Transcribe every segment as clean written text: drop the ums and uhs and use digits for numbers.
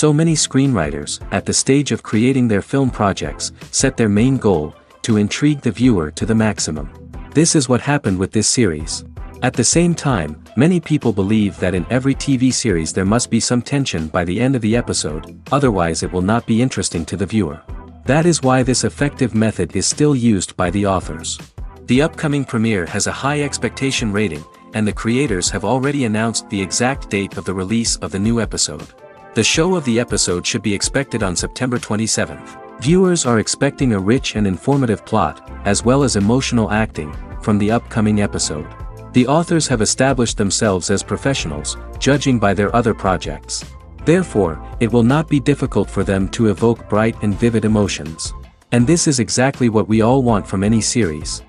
So many screenwriters, at the stage of creating their film projects, set their main goal, to intrigue the viewer to the maximum. This is what happened with this series. At the same time, many people believe that in every TV series there must be some tension by the end of the episode, otherwise it will not be interesting to the viewer. That is why this effective method is still used by the authors. The upcoming premiere has a high expectation rating, and the creators have already announced the exact date of the release of the new episode. The show of the episode should be expected on September 27th. Viewers are expecting a rich and informative plot, as well as emotional acting, from the upcoming episode. The authors have established themselves as professionals, judging by their other projects. Therefore, it will not be difficult for them to evoke bright and vivid emotions. And this is exactly what we all want from any series.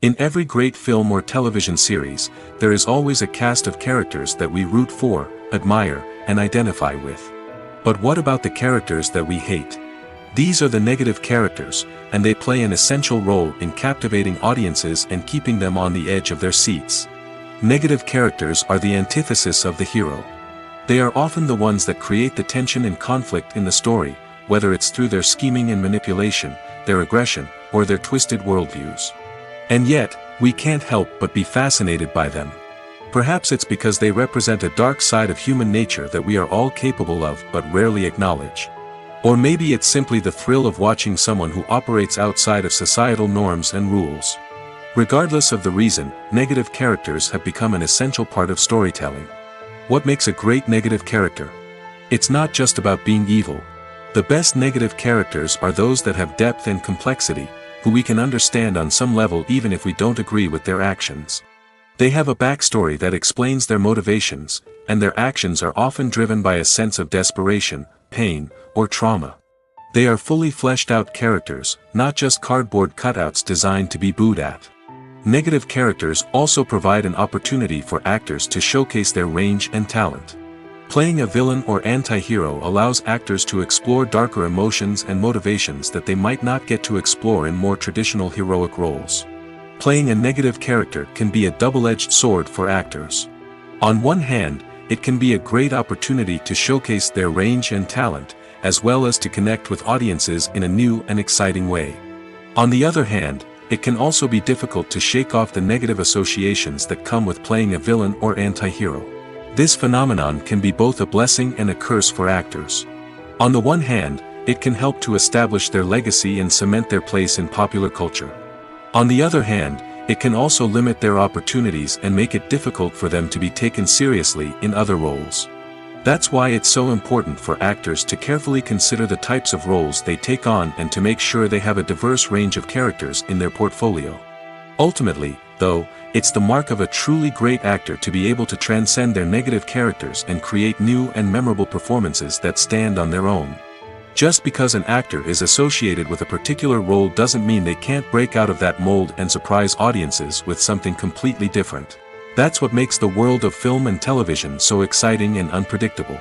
In every great film or television series, there is always a cast of characters that we root for, admire, and identify with. But what about the characters that we hate? These are the negative characters, and they play an essential role in captivating audiences and keeping them on the edge of their seats. Negative characters are the antithesis of the hero. They are often the ones that create the tension and conflict in the story, whether it's through their scheming and manipulation, their aggression, or their twisted worldviews. And yet, we can't help but be fascinated by them. Perhaps it's because they represent a dark side of human nature that we are all capable of but rarely acknowledge. Or maybe it's simply the thrill of watching someone who operates outside of societal norms and rules. Regardless of the reason, negative characters have become an essential part of storytelling. What makes a great negative character? It's not just about being evil. The best negative characters are those that have depth and complexity, who we can understand on some level even if we don't agree with their actions. They have a backstory that explains their motivations, and their actions are often driven by a sense of desperation, pain, or trauma. They are fully fleshed out characters, not just cardboard cutouts designed to be booed at. Negative characters also provide an opportunity for actors to showcase their range and talent. Playing a villain or anti-hero allows actors to explore darker emotions and motivations that they might not get to explore in more traditional heroic roles. Playing a negative character can be a double-edged sword for actors. On one hand, it can be a great opportunity to showcase their range and talent, as well as to connect with audiences in a new and exciting way. On the other hand, it can also be difficult to shake off the negative associations that come with playing a villain or anti-hero. This phenomenon can be both a blessing and a curse for actors. On the one hand, it can help to establish their legacy and cement their place in popular culture. On the other hand, it can also limit their opportunities and make it difficult for them to be taken seriously in other roles. That's why it's so important for actors to carefully consider the types of roles they take on and to make sure they have a diverse range of characters in their portfolio. Ultimately, though, it's the mark of a truly great actor to be able to transcend their negative characters and create new and memorable performances that stand on their own. Just because an actor is associated with a particular role doesn't mean they can't break out of that mold and surprise audiences with something completely different. That's what makes the world of film and television so exciting and unpredictable.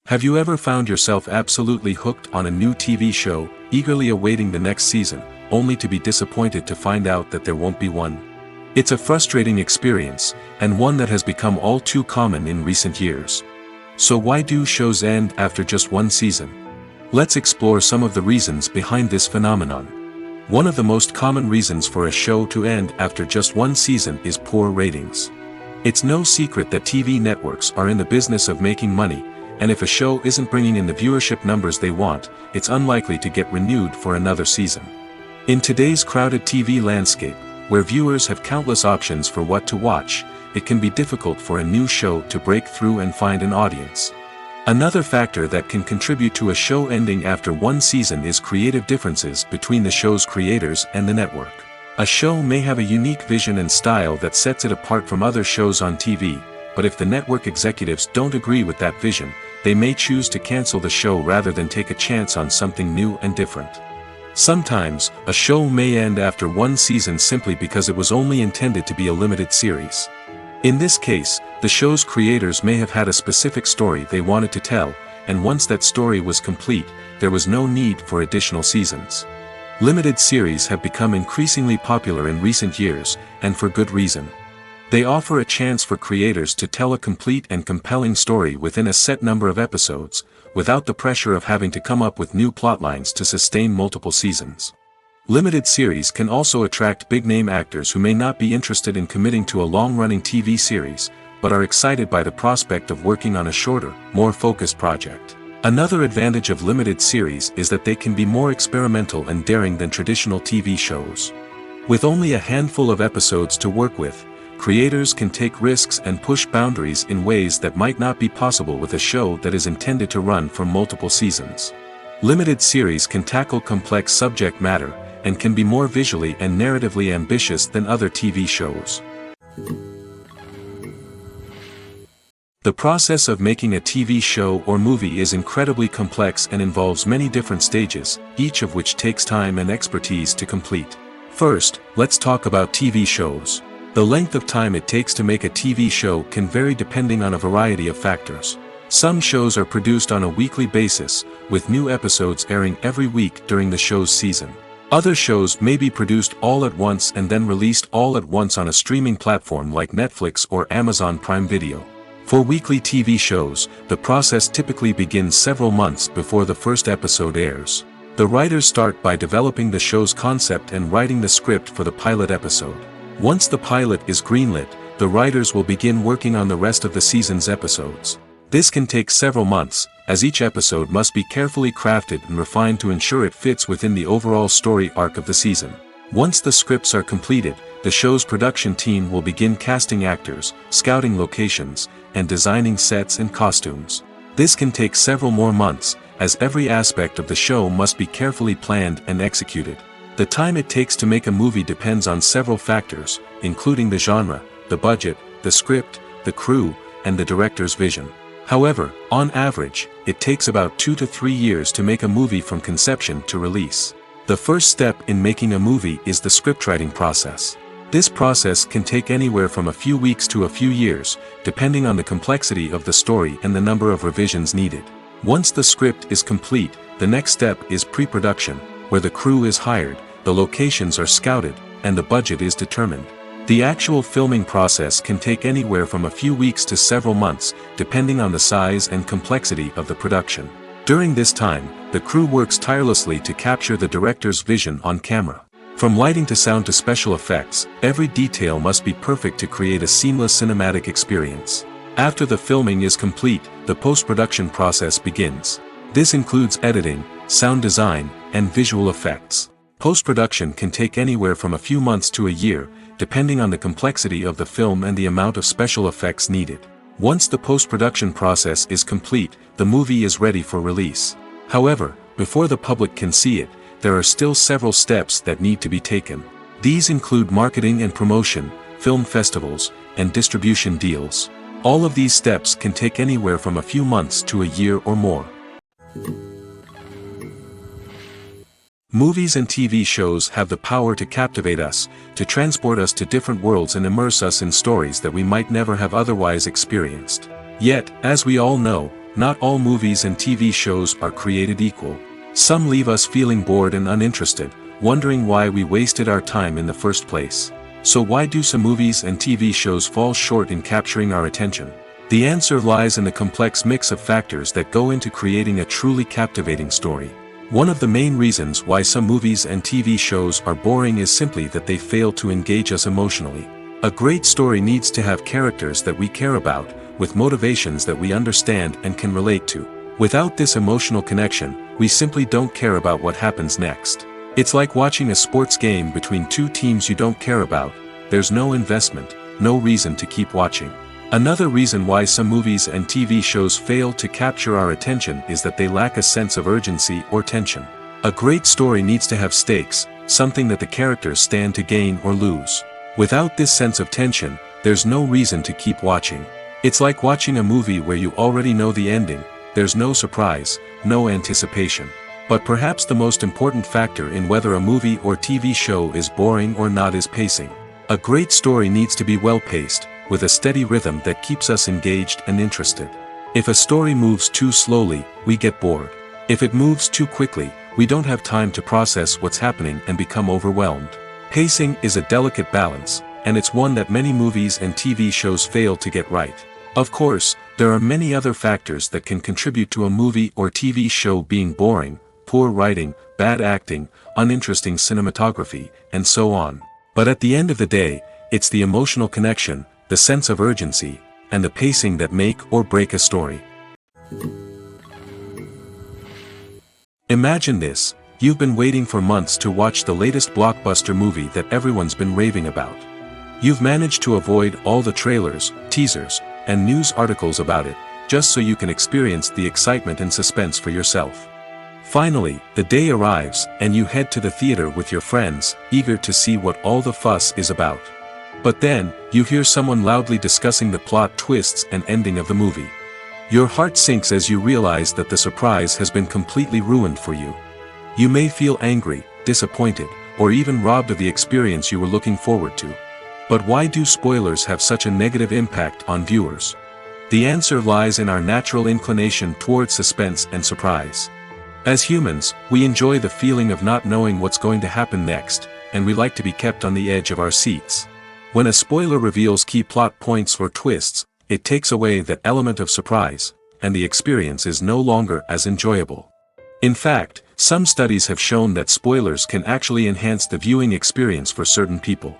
Have you ever found yourself absolutely hooked on a new TV show, eagerly awaiting the next season, only to be disappointed to find out that there won't be one? It's a frustrating experience, and one that has become all too common in recent years. So why do shows end after just one season? Let's explore some of the reasons behind this phenomenon. One of the most common reasons for a show to end after just one season is poor ratings. It's no secret that TV networks are in the business of making money, and if a show isn't bringing in the viewership numbers they want, it's unlikely to get renewed for another season. In today's crowded TV landscape, where viewers have countless options for what to watch, it can be difficult for a new show to break through and find an audience. Another factor that can contribute to a show ending after one season is creative differences between the show's creators and the network. A show may have a unique vision and style that sets it apart from other shows on TV, but if the network executives don't agree with that vision, they may choose to cancel the show rather than take a chance on something new and different. Sometimes, a show may end after one season simply because it was only intended to be a limited series. In this case, the show's creators may have had a specific story they wanted to tell, and once that story was complete, there was no need for additional seasons. Limited series have become increasingly popular in recent years, and for good reason. They offer a chance for creators to tell a complete and compelling story within a set number of episodes, without the pressure of having to come up with new plotlines to sustain multiple seasons. Limited series can also attract big-name actors who may not be interested in committing to a long-running TV series, but are excited by the prospect of working on a shorter, more focused project. Another advantage of limited series is that they can be more experimental and daring than traditional TV shows. With only a handful of episodes to work with, creators can take risks and push boundaries in ways that might not be possible with a show that is intended to run for multiple seasons. Limited series can tackle complex subject matter, and can be more visually and narratively ambitious than other TV shows. The process of making a TV show or movie is incredibly complex and involves many different stages, each of which takes time and expertise to complete. First, let's talk about TV shows. The length of time it takes to make a TV show can vary depending on a variety of factors. Some shows are produced on a weekly basis, with new episodes airing every week during the show's season. Other shows may be produced all at once and then released all at once on a streaming platform like Netflix or Amazon Prime Video. For weekly TV shows, the process typically begins several months before the first episode airs. The writers start by developing the show's concept and writing the script for the pilot episode. Once the pilot is greenlit, the writers will begin working on the rest of the season's episodes. This can take several months, as each episode must be carefully crafted and refined to ensure it fits within the overall story arc of the season. Once the scripts are completed, the show's production team will begin casting actors, scouting locations, and designing sets and costumes. This can take several more months, as every aspect of the show must be carefully planned and executed. The time it takes to make a movie depends on several factors, including the genre, the budget, the script, the crew, and the director's vision. However, on average, it takes about 2 to 3 years to make a movie from conception to release. The first step in making a movie is the scriptwriting process. This process can take anywhere from a few weeks to a few years, depending on the complexity of the story and the number of revisions needed. Once the script is complete, the next step is pre-production, where the crew is hired, the locations are scouted, and the budget is determined. The actual filming process can take anywhere from a few weeks to several months, depending on the size and complexity of the production. During this time, the crew works tirelessly to capture the director's vision on camera. From lighting to sound to special effects, every detail must be perfect to create a seamless cinematic experience. After the filming is complete, the post-production process begins. This includes editing, sound design, and visual effects. Post-production can take anywhere from a few months to a year, depending on the complexity of the film and the amount of special effects needed. Once the post-production process is complete, the movie is ready for release. However, before the public can see it, there are still several steps that need to be taken. These include marketing and promotion, film festivals, and distribution deals. All of these steps can take anywhere from a few months to a year or more. Movies and TV shows have the power to captivate us, to transport us to different worlds and immerse us in stories that we might never have otherwise experienced. Yet, as we all know, not all movies and TV shows are created equal. Some leave us feeling bored and uninterested, wondering why we wasted our time in the first place. So why do some movies and TV shows fall short in capturing our attention? The answer lies in the complex mix of factors that go into creating a truly captivating story. One of the main reasons why some movies and TV shows are boring is simply that they fail to engage us emotionally. A great story needs to have characters that we care about, with motivations that we understand and can relate to. Without this emotional connection, we simply don't care about what happens next. It's like watching a sports game between two teams you don't care about. There's no investment, no reason to keep watching. Another reason why some movies and TV shows fail to capture our attention is that they lack a sense of urgency or tension. A great story needs to have stakes, something that the characters stand to gain or lose. Without this sense of tension, there's no reason to keep watching. It's like watching a movie where you already know the ending. There's no surprise, no anticipation. But perhaps the most important factor in whether a movie or TV show is boring or not is pacing. A great story needs to be well-paced, with a steady rhythm that keeps us engaged and interested. If a story moves too slowly, we get bored. If it moves too quickly, we don't have time to process what's happening and become overwhelmed. Pacing is a delicate balance, and it's one that many movies and TV shows fail to get right. Of course, there are many other factors that can contribute to a movie or TV show being boring: poor writing, bad acting, uninteresting cinematography, and so on. But at the end of the day, it's the emotional connection, the sense of urgency, and the pacing that make or break a story. Imagine this: you've been waiting for months to watch the latest blockbuster movie that everyone's been raving about. You've managed to avoid all the trailers, teasers, and news articles about it, just so you can experience the excitement and suspense for yourself. Finally, the day arrives, and you head to the theater with your friends, eager to see what all the fuss is about. But then, you hear someone loudly discussing the plot twists and ending of the movie. Your heart sinks as you realize that the surprise has been completely ruined for you. You may feel angry, disappointed, or even robbed of the experience you were looking forward to. But why do spoilers have such a negative impact on viewers? The answer lies in our natural inclination toward suspense and surprise. As humans, we enjoy the feeling of not knowing what's going to happen next, and we like to be kept on the edge of our seats. When a spoiler reveals key plot points or twists, it takes away that element of surprise, and the experience is no longer as enjoyable. In fact, some studies have shown that spoilers can actually enhance the viewing experience for certain people.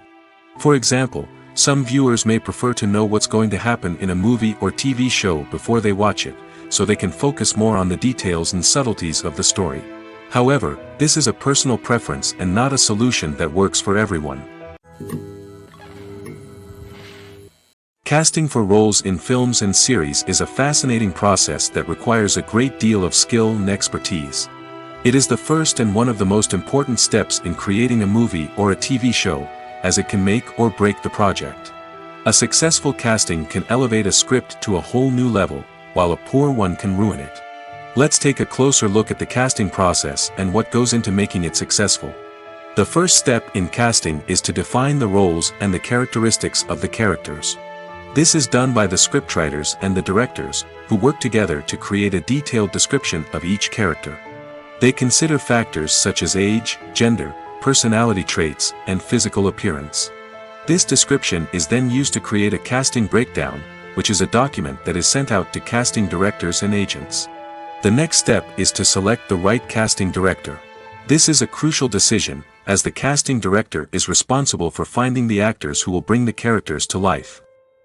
For example, some viewers may prefer to know what's going to happen in a movie or TV show before they watch it, so they can focus more on the details and subtleties of the story. However, this is a personal preference and not a solution that works for everyone. Casting for roles in films and series is a fascinating process that requires a great deal of skill and expertise. It is the first and one of the most important steps in creating a movie or a TV show, as it can make or break the project. A successful casting can elevate a script to a whole new level, while a poor one can ruin it. Let's take a closer look at the casting process and what goes into making it successful. The first step in casting is to define the roles and the characteristics of the characters. This is done by the scriptwriters and the directors, who work together to create a detailed description of each character. They consider factors such as age, gender, personality traits, and physical appearance. This description is then used to create a casting breakdown, which is a document that is sent out to casting directors and agents. The next step is to select the right casting director. This is a crucial decision, as the casting director is responsible for finding the actors who will bring the characters to life.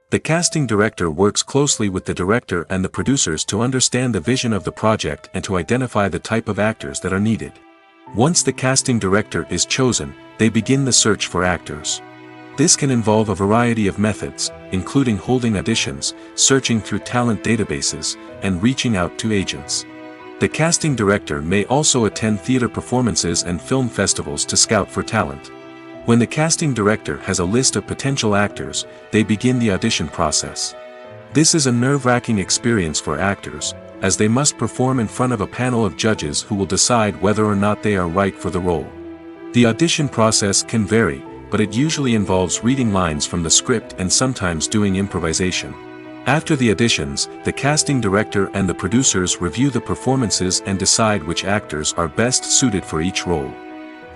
The casting director works closely with the director and the producers to understand the vision of the project and to identify the type of actors that are needed. Once the casting director is chosen, they begin the search for actors. This can involve a variety of methods, including holding auditions, searching through talent databases, and reaching out to agents. The casting director may also attend theater performances and film festivals to scout for talent. When the casting director has a list of potential actors, they begin the audition process. This is a nerve-wracking experience for actors, as they must perform in front of a panel of judges who will decide whether or not they are right for the role. The audition process can vary, but it usually involves reading lines from the script and sometimes doing improvisation. After the auditions, the casting director and the producers review the performances and decide which actors are best suited for each role.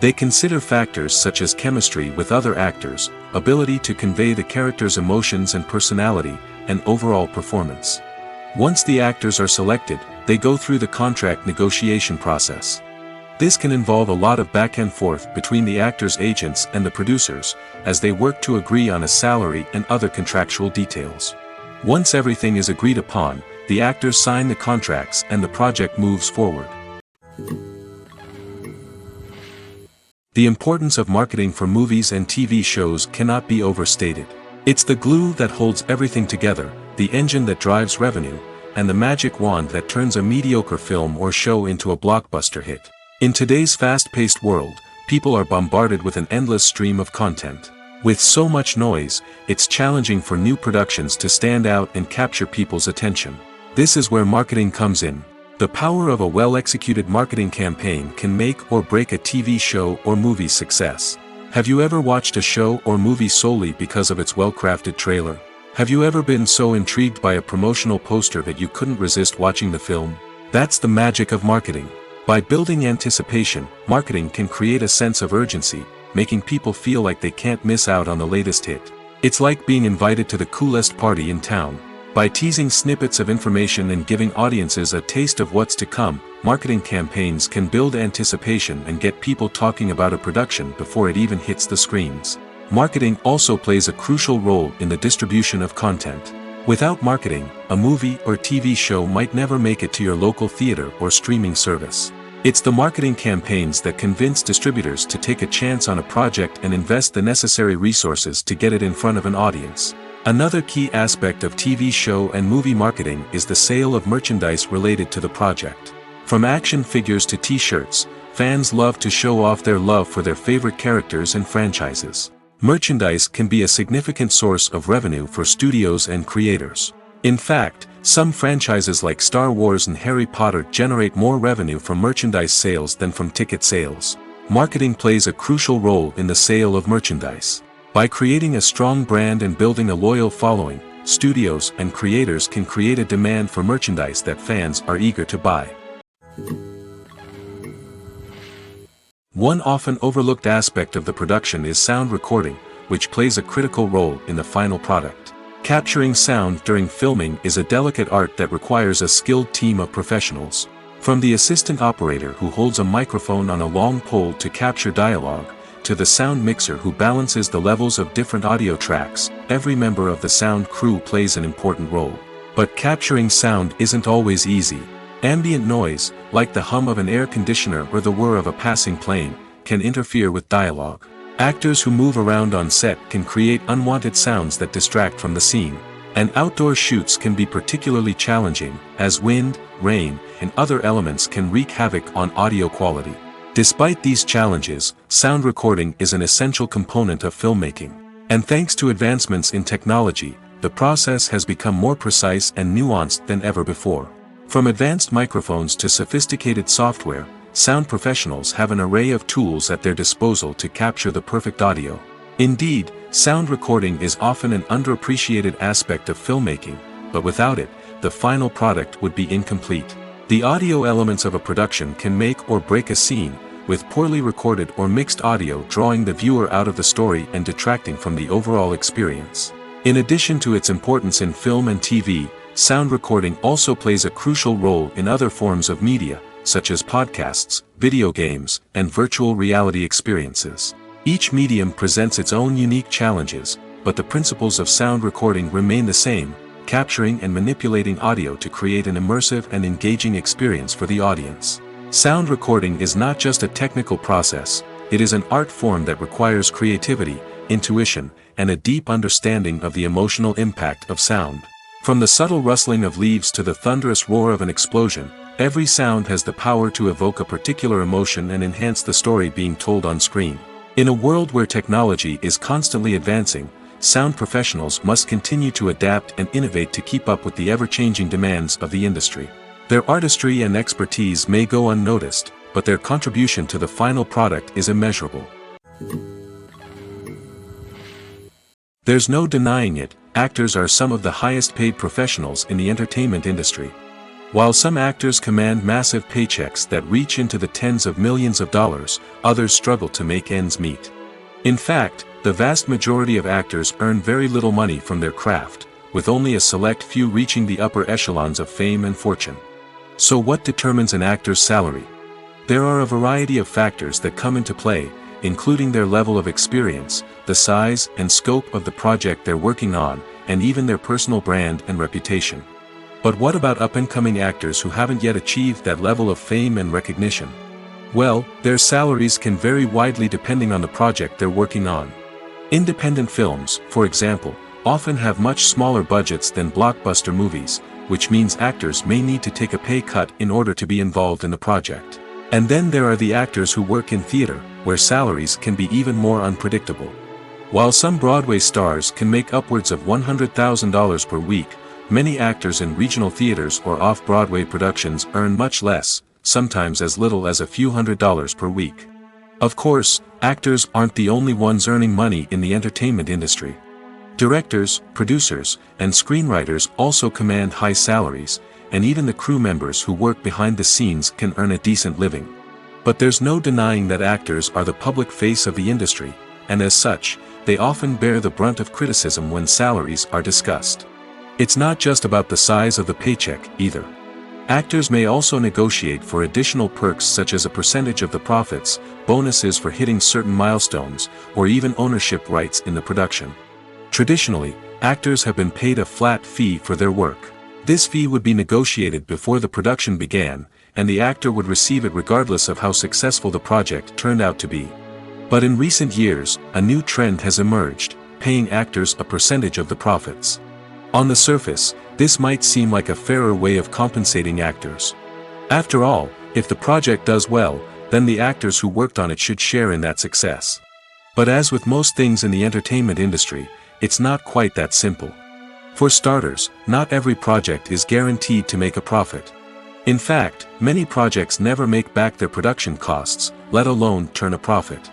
They consider factors such as chemistry with other actors, ability to convey the character's emotions and personality, and overall performance. Once the actors are selected, they go through the contract negotiation process. This can involve a lot of back and forth between the actors' agents and the producers, as they work to agree on a salary and other contractual details. Once everything is agreed upon, the actors sign the contracts and the project moves forward. The importance of marketing for movies and TV shows cannot be overstated. It's the glue that holds everything together, the engine that drives revenue, and the magic wand that turns a mediocre film or show into a blockbuster hit. In today's fast-paced world, people are bombarded with an endless stream of content. With so much noise, it's challenging for new productions to stand out and capture people's attention. This is where marketing comes in. The power of a well-executed marketing campaign can make or break a TV show or movie's success. Have you ever watched a show or movie solely because of its well-crafted trailer? Have you ever been so intrigued by a promotional poster that you couldn't resist watching the film? That's the magic of marketing. By building anticipation, marketing can create a sense of urgency, making people feel like they can't miss out on the latest hit. It's like being invited to the coolest party in town. By teasing snippets of information and giving audiences a taste of what's to come, marketing campaigns can build anticipation and get people talking about a production before it even hits the screens. Marketing also plays a crucial role in the distribution of content. Without marketing, a movie or TV show might never make it to your local theater or streaming service. It's the marketing campaigns that convince distributors to take a chance on a project and invest the necessary resources to get it in front of an audience. Another key aspect of TV show and movie marketing is the sale of merchandise related to the project. From action figures to t-shirts, fans love to show off their love for their favorite characters and franchises. Merchandise can be a significant source of revenue for studios and creators. In fact, some franchises like Star Wars and Harry Potter generate more revenue from merchandise sales than from ticket sales. Marketing plays a crucial role in the sale of merchandise. By creating a strong brand and building a loyal following, studios and creators can create a demand for merchandise that fans are eager to buy. One often overlooked aspect of the production is sound recording, which plays a critical role in the final product. Capturing sound during filming is a delicate art that requires a skilled team of professionals. From the assistant operator who holds a microphone on a long pole to capture dialogue, to the sound mixer who balances the levels of different audio tracks, every member of the sound crew plays an important role. But capturing sound isn't always easy. Ambient noise, like the hum of an air conditioner or the whir of a passing plane, can interfere with dialogue. Actors who move around on set can create unwanted sounds that distract from the scene. And outdoor shoots can be particularly challenging, as wind, rain, and other elements can wreak havoc on audio quality. Despite these challenges, sound recording is an essential component of filmmaking. And thanks to advancements in technology, the process has become more precise and nuanced than ever before. From advanced microphones to sophisticated software, sound professionals have an array of tools at their disposal to capture the perfect audio. Indeed, sound recording is often an underappreciated aspect of filmmaking, but without it, the final product would be incomplete. The audio elements of a production can make or break a scene, with poorly recorded or mixed audio drawing the viewer out of the story and detracting from the overall experience. In addition to its importance in film and TV, sound recording also plays a crucial role in other forms of media, such as podcasts, video games, and virtual reality experiences. Each medium presents its own unique challenges, but the principles of sound recording remain the same, capturing and manipulating audio to create an immersive and engaging experience for the audience. Sound recording is not just a technical process, it is an art form that requires creativity, intuition, and a deep understanding of the emotional impact of sound. From the subtle rustling of leaves to the thunderous roar of an explosion, every sound has the power to evoke a particular emotion and enhance the story being told on screen. In a world where technology is constantly advancing, sound professionals must continue to adapt and innovate to keep up with the ever-changing demands of the industry. Their artistry and expertise may go unnoticed, but their contribution to the final product is immeasurable. There's no denying it, actors are some of the highest-paid professionals in the entertainment industry. While some actors command massive paychecks that reach into the tens of millions of dollars, others struggle to make ends meet. In fact, the vast majority of actors earn very little money from their craft, with only a select few reaching the upper echelons of fame and fortune. So what determines an actor's salary? There are a variety of factors that come into play, including their level of experience, the size and scope of the project they're working on, and even their personal brand and reputation. But what about up-and-coming actors who haven't yet achieved that level of fame and recognition? Well, their salaries can vary widely depending on the project they're working on. Independent films, for example, often have much smaller budgets than blockbuster movies, which means actors may need to take a pay cut in order to be involved in the project. And then there are the actors who work in theater, where salaries can be even more unpredictable. While some Broadway stars can make upwards of $100,000 per week, many actors in regional theaters or off-Broadway productions earn much less, sometimes as little as a few $100s per week. Of course, actors aren't the only ones earning money in the entertainment industry. Directors, producers, and screenwriters also command high salaries, and even the crew members who work behind the scenes can earn a decent living. But there's no denying that actors are the public face of the industry, and as such, they often bear the brunt of criticism when salaries are discussed. It's not just about the size of the paycheck, either. Actors may also negotiate for additional perks such as a percentage of the profits, bonuses for hitting certain milestones, or even ownership rights in the production. Traditionally, actors have been paid a flat fee for their work. This fee would be negotiated before the production began, and the actor would receive it regardless of how successful the project turned out to be. But in recent years, a new trend has emerged, paying actors a percentage of the profits. On the surface, this might seem like a fairer way of compensating actors. After all, if the project does well, then the actors who worked on it should share in that success. But as with most things in the entertainment industry, it's not quite that simple. For starters, not every project is guaranteed to make a profit. In fact, many projects never make back their production costs, let alone turn a profit.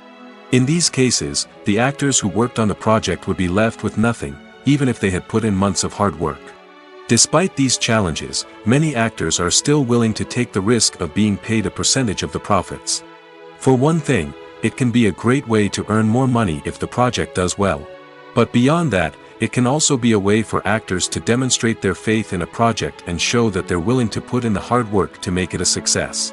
In these cases, the actors who worked on the project would be left with nothing, even if they had put in months of hard work. Despite these challenges, many actors are still willing to take the risk of being paid a percentage of the profits. For one thing, it can be a great way to earn more money if the project does well. But beyond that, it can also be a way for actors to demonstrate their faith in a project and show that they're willing to put in the hard work to make it a success.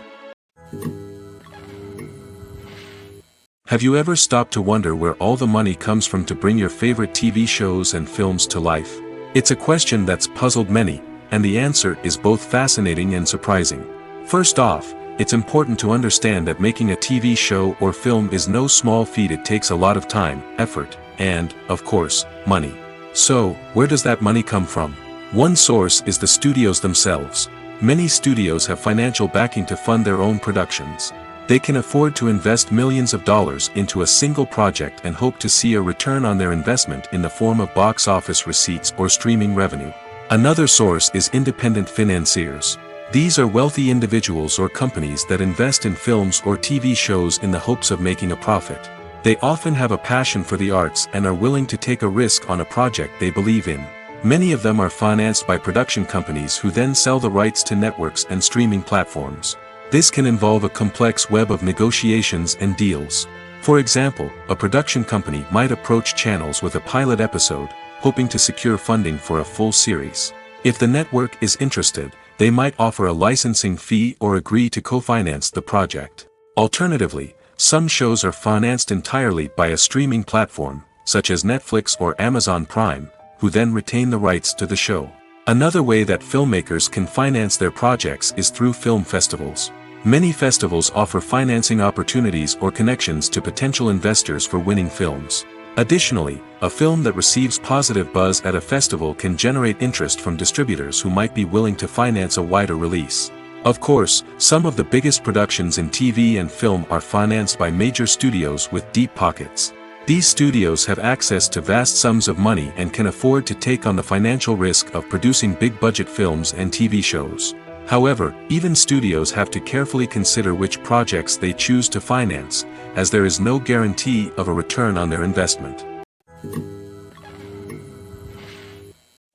Have you ever stopped to wonder where all the money comes from to bring your favorite TV shows and films to life? It's a question that's puzzled many, and the answer is both fascinating and surprising. First off, it's important to understand that making a TV show or film is no small feat. It takes a lot of time, effort, and, of course, money. So, where does that money come from? One source is the studios themselves. Many studios have financial backing to fund their own productions. They can afford to invest millions of dollars into a single project and hope to see a return on their investment in the form of box office receipts or streaming revenue. Another source is independent financiers. These are wealthy individuals or companies that invest in films or TV shows in the hopes of making a profit. They often have a passion for the arts and are willing to take a risk on a project they believe in. Many of them are financed by production companies who then sell the rights to networks and streaming platforms. This can involve a complex web of negotiations and deals. For example, a production company might approach channels with a pilot episode, hoping to secure funding for a full series. If the network is interested, they might offer a licensing fee or agree to co-finance the project. Alternatively, some shows are financed entirely by a streaming platform, such as Netflix or Amazon Prime, who then retain the rights to the show. Another way that filmmakers can finance their projects is through film festivals. Many festivals offer financing opportunities or connections to potential investors for winning films. Additionally, a film that receives positive buzz at a festival can generate interest from distributors who might be willing to finance a wider release. Of course, some of the biggest productions in TV and film are financed by major studios with deep pockets. These studios have access to vast sums of money and can afford to take on the financial risk of producing big-budget films and TV shows. However, even studios have to carefully consider which projects they choose to finance, as there is no guarantee of a return on their investment.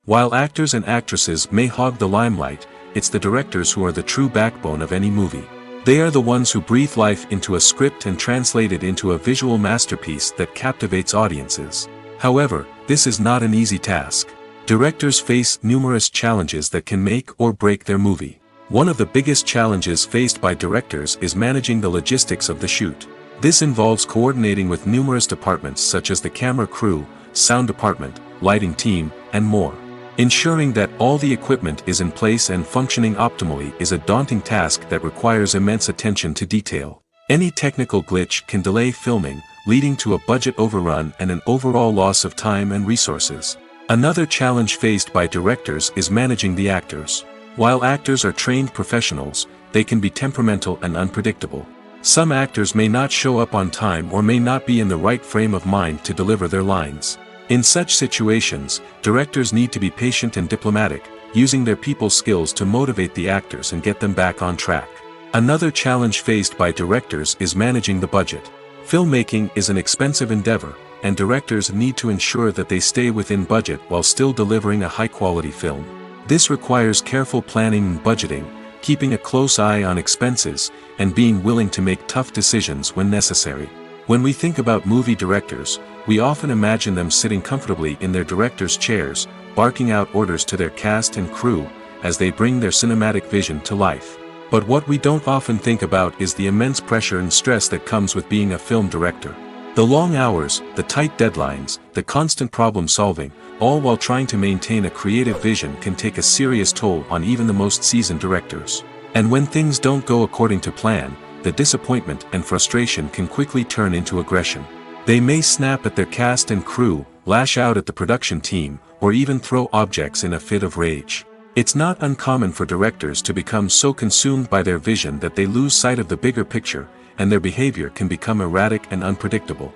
While actors and actresses may hog the limelight, it's the directors who are the true backbone of any movie. They are the ones who breathe life into a script and translate it into a visual masterpiece that captivates audiences. However, this is not an easy task. Directors face numerous challenges that can make or break their movie. One of the biggest challenges faced by directors is managing the logistics of the shoot. This involves coordinating with numerous departments such as the camera crew, sound department, lighting team, and more. Ensuring that all the equipment is in place and functioning optimally is a daunting task that requires immense attention to detail. Any technical glitch can delay filming, leading to a budget overrun and an overall loss of time and resources. Another challenge faced by directors is managing the actors. While actors are trained professionals, they can be temperamental and unpredictable. Some actors may not show up on time or may not be in the right frame of mind to deliver their lines. In such situations, directors need to be patient and diplomatic, using their people skills to motivate the actors and get them back on track. Another challenge faced by directors is managing the budget. Filmmaking is an expensive endeavor, and directors need to ensure that they stay within budget while still delivering a high-quality film. This requires careful planning and budgeting, keeping a close eye on expenses, and being willing to make tough decisions when necessary. When we think about movie directors, we often imagine them sitting comfortably in their director's chairs, barking out orders to their cast and crew, as they bring their cinematic vision to life. But what we don't often think about is the immense pressure and stress that comes with being a film director. The long hours, the tight deadlines, the constant problem solving, all while trying to maintain a creative vision can take a serious toll on even the most seasoned directors. And when things don't go according to plan, the disappointment and frustration can quickly turn into aggression. They may snap at their cast and crew, lash out at the production team, or even throw objects in a fit of rage. It's not uncommon for directors to become so consumed by their vision that they lose sight of the bigger picture, and their behavior can become erratic and unpredictable.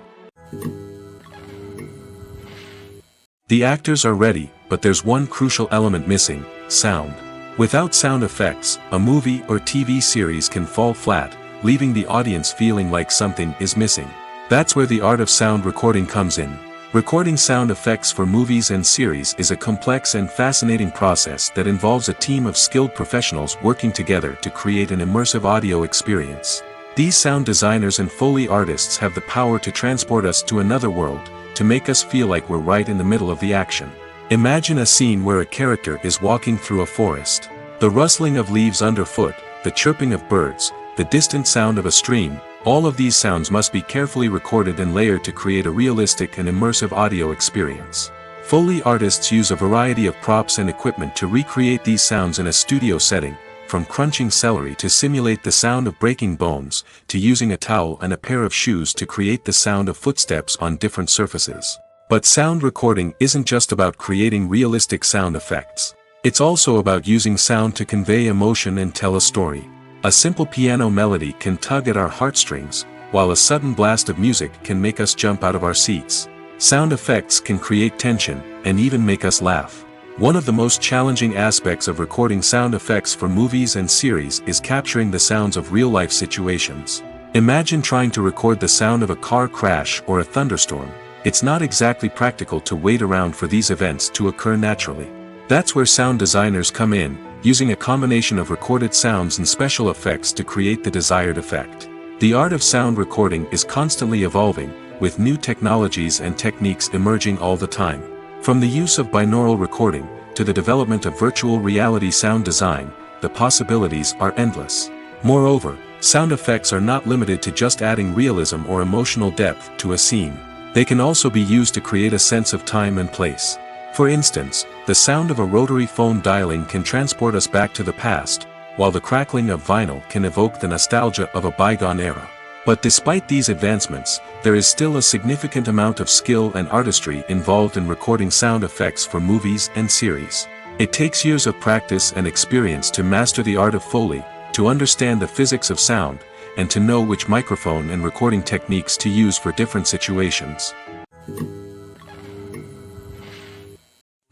The actors are ready, but there's one crucial element missing: sound. Without sound effects, a movie or TV series can fall flat, leaving the audience feeling like something is missing. That's where the art of sound recording comes in. Recording sound effects for movies and series is a complex and fascinating process that involves a team of skilled professionals working together to create an immersive audio experience. These sound designers and Foley artists have the power to transport us to another world, to make us feel like we're right in the middle of the action. Imagine a scene where a character is walking through a forest. The rustling of leaves underfoot, the chirping of birds, the distant sound of a stream, all of these sounds must be carefully recorded and layered to create a realistic and immersive audio experience. Foley artists use a variety of props and equipment to recreate these sounds in a studio setting, from crunching celery to simulate the sound of breaking bones, to using a towel and a pair of shoes to create the sound of footsteps on different surfaces. But sound recording isn't just about creating realistic sound effects. It's also about using sound to convey emotion and tell a story. A simple piano melody can tug at our heartstrings, while a sudden blast of music can make us jump out of our seats. Sound effects can create tension, and even make us laugh. One of the most challenging aspects of recording sound effects for movies and series is capturing the sounds of real-life situations. Imagine trying to record the sound of a car crash or a thunderstorm. It's not exactly practical to wait around for these events to occur naturally. That's where sound designers come in, using a combination of recorded sounds and special effects to create the desired effect. The art of sound recording is constantly evolving, with new technologies and techniques emerging all the time. From the use of binaural recording, to the development of virtual reality sound design, the possibilities are endless. Moreover, sound effects are not limited to just adding realism or emotional depth to a scene. They can also be used to create a sense of time and place. For instance, the sound of a rotary phone dialing can transport us back to the past, while the crackling of vinyl can evoke the nostalgia of a bygone era. But despite these advancements, there is still a significant amount of skill and artistry involved in recording sound effects for movies and series. It takes years of practice and experience to master the art of Foley, to understand the physics of sound, and to know which microphone and recording techniques to use for different situations.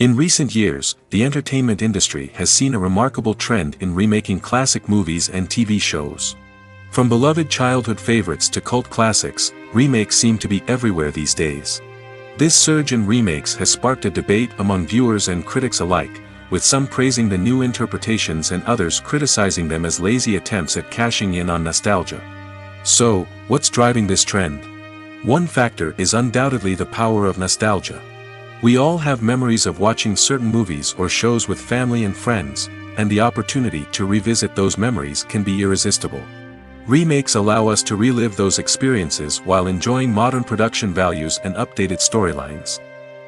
In recent years, the entertainment industry has seen a remarkable trend in remaking classic movies and TV shows. From beloved childhood favorites to cult classics, remakes seem to be everywhere these days. This surge in remakes has sparked a debate among viewers and critics alike, with some praising the new interpretations and others criticizing them as lazy attempts at cashing in on nostalgia. So, what's driving this trend? One factor is undoubtedly the power of nostalgia. We all have memories of watching certain movies or shows with family and friends, and the opportunity to revisit those memories can be irresistible. Remakes allow us to relive those experiences while enjoying modern production values and updated storylines.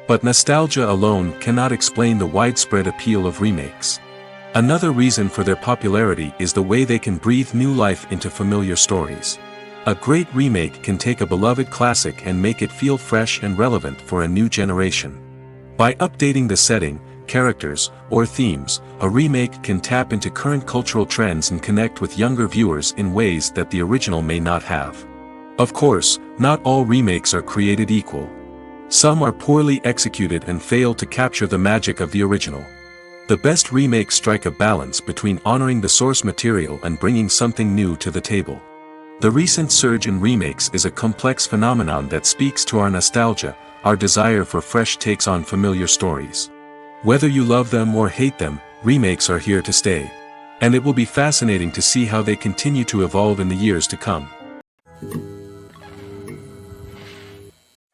But nostalgia alone cannot explain the widespread appeal of remakes. Another reason for their popularity is the way they can breathe new life into familiar stories. A great remake can take a beloved classic and make it feel fresh and relevant for a new generation. By updating the setting, characters, or themes, a remake can tap into current cultural trends and connect with younger viewers in ways that the original may not have. Of course, not all remakes are created equal. Some are poorly executed and fail to capture the magic of the original. The best remakes strike a balance between honoring the source material and bringing something new to the table. The recent surge in remakes is a complex phenomenon that speaks to our nostalgia, our desire for fresh takes on familiar stories. Whether you love them or hate them, remakes are here to stay. And it will be fascinating to see how they continue to evolve in the years to come.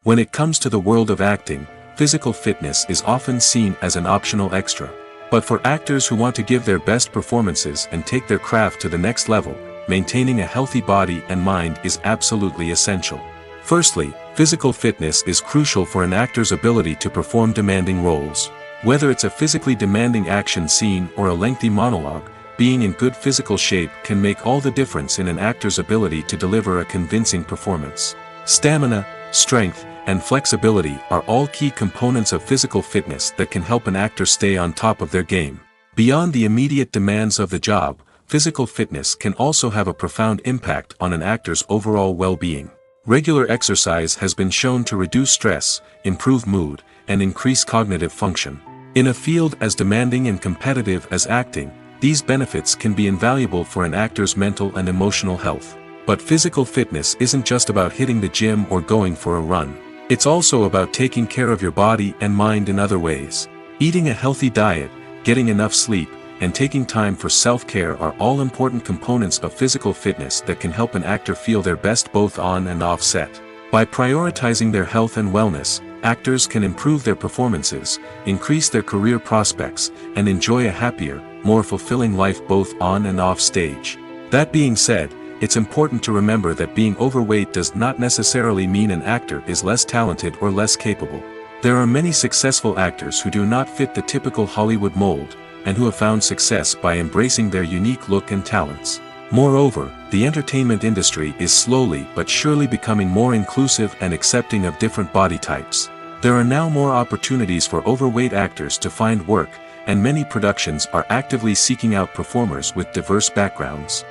When it comes to the world of acting, physical fitness is often seen as an optional extra. But for actors who want to give their best performances and take their craft to the next level, maintaining a healthy body and mind is absolutely essential. Firstly, physical fitness is crucial for an actor's ability to perform demanding roles. Whether it's a physically demanding action scene or a lengthy monologue, being in good physical shape can make all the difference in an actor's ability to deliver a convincing performance. Stamina, strength, and flexibility are all key components of physical fitness that can help an actor stay on top of their game. Beyond the immediate demands of the job, physical fitness can also have a profound impact on an actor's overall well-being. Regular exercise has been shown to reduce stress, improve mood, and increase cognitive function. In a field as demanding and competitive as acting, these benefits can be invaluable for an actor's mental and emotional health. But physical fitness isn't just about hitting the gym or going for a run. It's also about taking care of your body and mind in other ways. Eating a healthy diet, getting enough sleep, and taking time for self-care are all important components of physical fitness that can help an actor feel their best both on and off set. By prioritizing their health and wellness, actors can improve their performances, increase their career prospects, and enjoy a happier, more fulfilling life both on and off stage. That being said, it's important to remember that being overweight does not necessarily mean an actor is less talented or less capable. There are many successful actors who do not fit the typical Hollywood mold, and who have found success by embracing their unique look and talents. Moreover, the entertainment industry is slowly but surely becoming more inclusive and accepting of different body types. There are now more opportunities for overweight actors to find work, and many productions are actively seeking out performers with diverse backgrounds.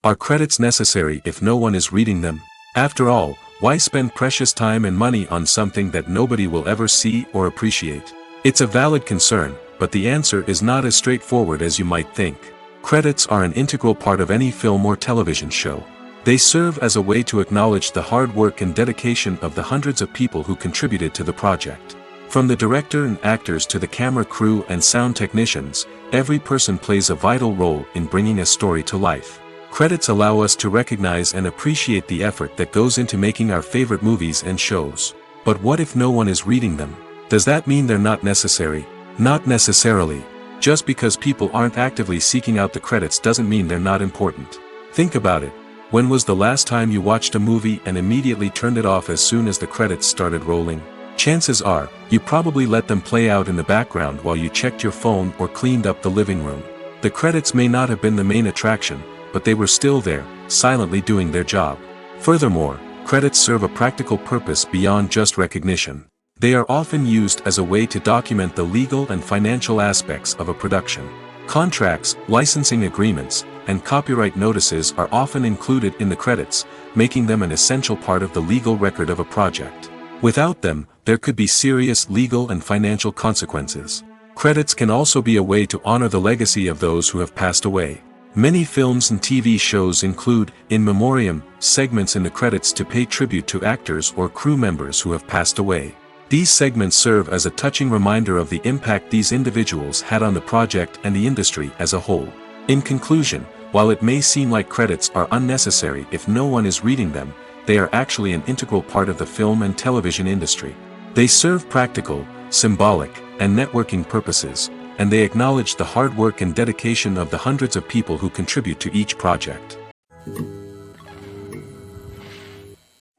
Are credits necessary if no one is reading them? After all, why spend precious time and money on something that nobody will ever see or appreciate? It's a valid concern, but the answer is not as straightforward as you might think. Credits are an integral part of any film or television show. They serve as a way to acknowledge the hard work and dedication of the hundreds of people who contributed to the project. From the director and actors to the camera crew and sound technicians, every person plays a vital role in bringing a story to life. Credits allow us to recognize and appreciate the effort that goes into making our favorite movies and shows. But what if no one is reading them? Does that mean they're not necessary? Not necessarily. Just because people aren't actively seeking out the credits doesn't mean they're not important. Think about it. When was the last time you watched a movie and immediately turned it off as soon as the credits started rolling? Chances are, you probably let them play out in the background while you checked your phone or cleaned up the living room. The credits may not have been the main attraction, but they were still there, silently doing their job. Furthermore, credits serve a practical purpose beyond just recognition. They are often used as a way to document the legal and financial aspects of a production. Contracts, licensing agreements, and copyright notices are often included in the credits, making them an essential part of the legal record of a project. Without them, there could be serious legal and financial consequences. Credits can also be a way to honor the legacy of those who have passed away. Many films and TV shows include, in memoriam, segments in the credits to pay tribute to actors or crew members who have passed away. These segments serve as a touching reminder of the impact these individuals had on the project and the industry as a whole. In conclusion, while it may seem like credits are unnecessary if no one is reading them, they are actually an integral part of the film and television industry. They serve practical, symbolic, and networking purposes, and they acknowledge the hard work and dedication of the hundreds of people who contribute to each project.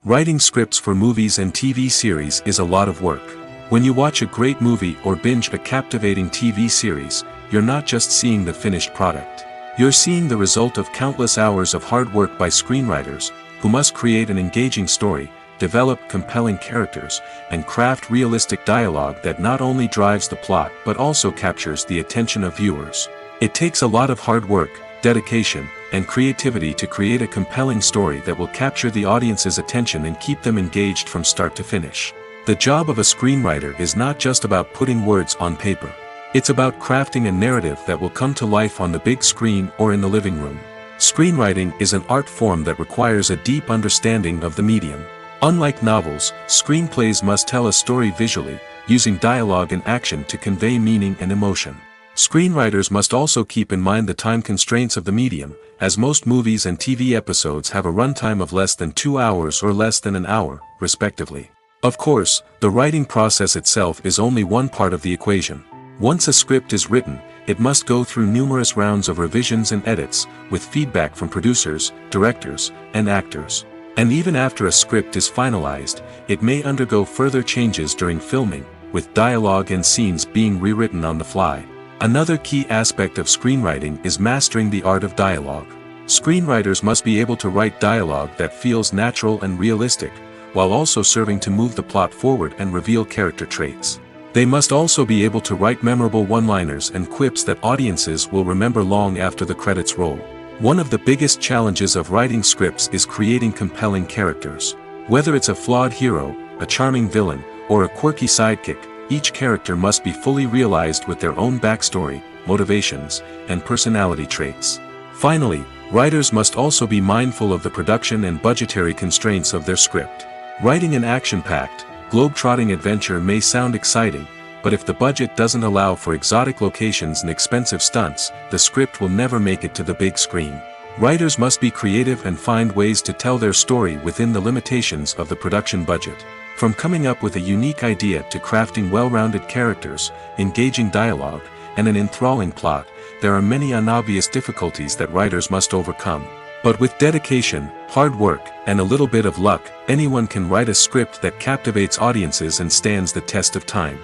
Writing scripts for movies and TV series is a lot of work. When you watch a great movie or binge a captivating TV series, you're not just seeing the finished product. You're seeing the result of countless hours of hard work by screenwriters, who must create an engaging story, develop compelling characters, and craft realistic dialogue that not only drives the plot but also captures the attention of viewers. It takes a lot of hard work, dedication, and creativity to create a compelling story that will capture the audience's attention and keep them engaged from start to finish. The job of a screenwriter is not just about putting words on paper. It's about crafting a narrative that will come to life on the big screen or in the living room. Screenwriting is an art form that requires a deep understanding of the medium. Unlike novels, screenplays must tell a story visually, using dialogue and action to convey meaning and emotion. Screenwriters must also keep in mind the time constraints of the medium, as most movies and TV episodes have a runtime of less than 2 hours or less than an hour, respectively. Of course, the writing process itself is only one part of the equation. Once a script is written, it must go through numerous rounds of revisions and edits, with feedback from producers, directors, and actors. And even after a script is finalized, it may undergo further changes during filming, with dialogue and scenes being rewritten on the fly. Another key aspect of screenwriting is mastering the art of dialogue. Screenwriters must be able to write dialogue that feels natural and realistic, while also serving to move the plot forward and reveal character traits. They must also be able to write memorable one-liners and quips that audiences will remember long after the credits roll. One of the biggest challenges of writing scripts is creating compelling characters. Whether it's a flawed hero, a charming villain, or a quirky sidekick, each character must be fully realized with their own backstory, motivations, and personality traits. Finally, writers must also be mindful of the production and budgetary constraints of their script. Writing an action-packed, globe-trotting adventure may sound exciting, but if the budget doesn't allow for exotic locations and expensive stunts, the script will never make it to the big screen. Writers must be creative and find ways to tell their story within the limitations of the production budget. From coming up with a unique idea to crafting well-rounded characters, engaging dialogue, and an enthralling plot, there are many unobvious difficulties that writers must overcome. But with dedication, hard work, and a little bit of luck, anyone can write a script that captivates audiences and stands the test of time.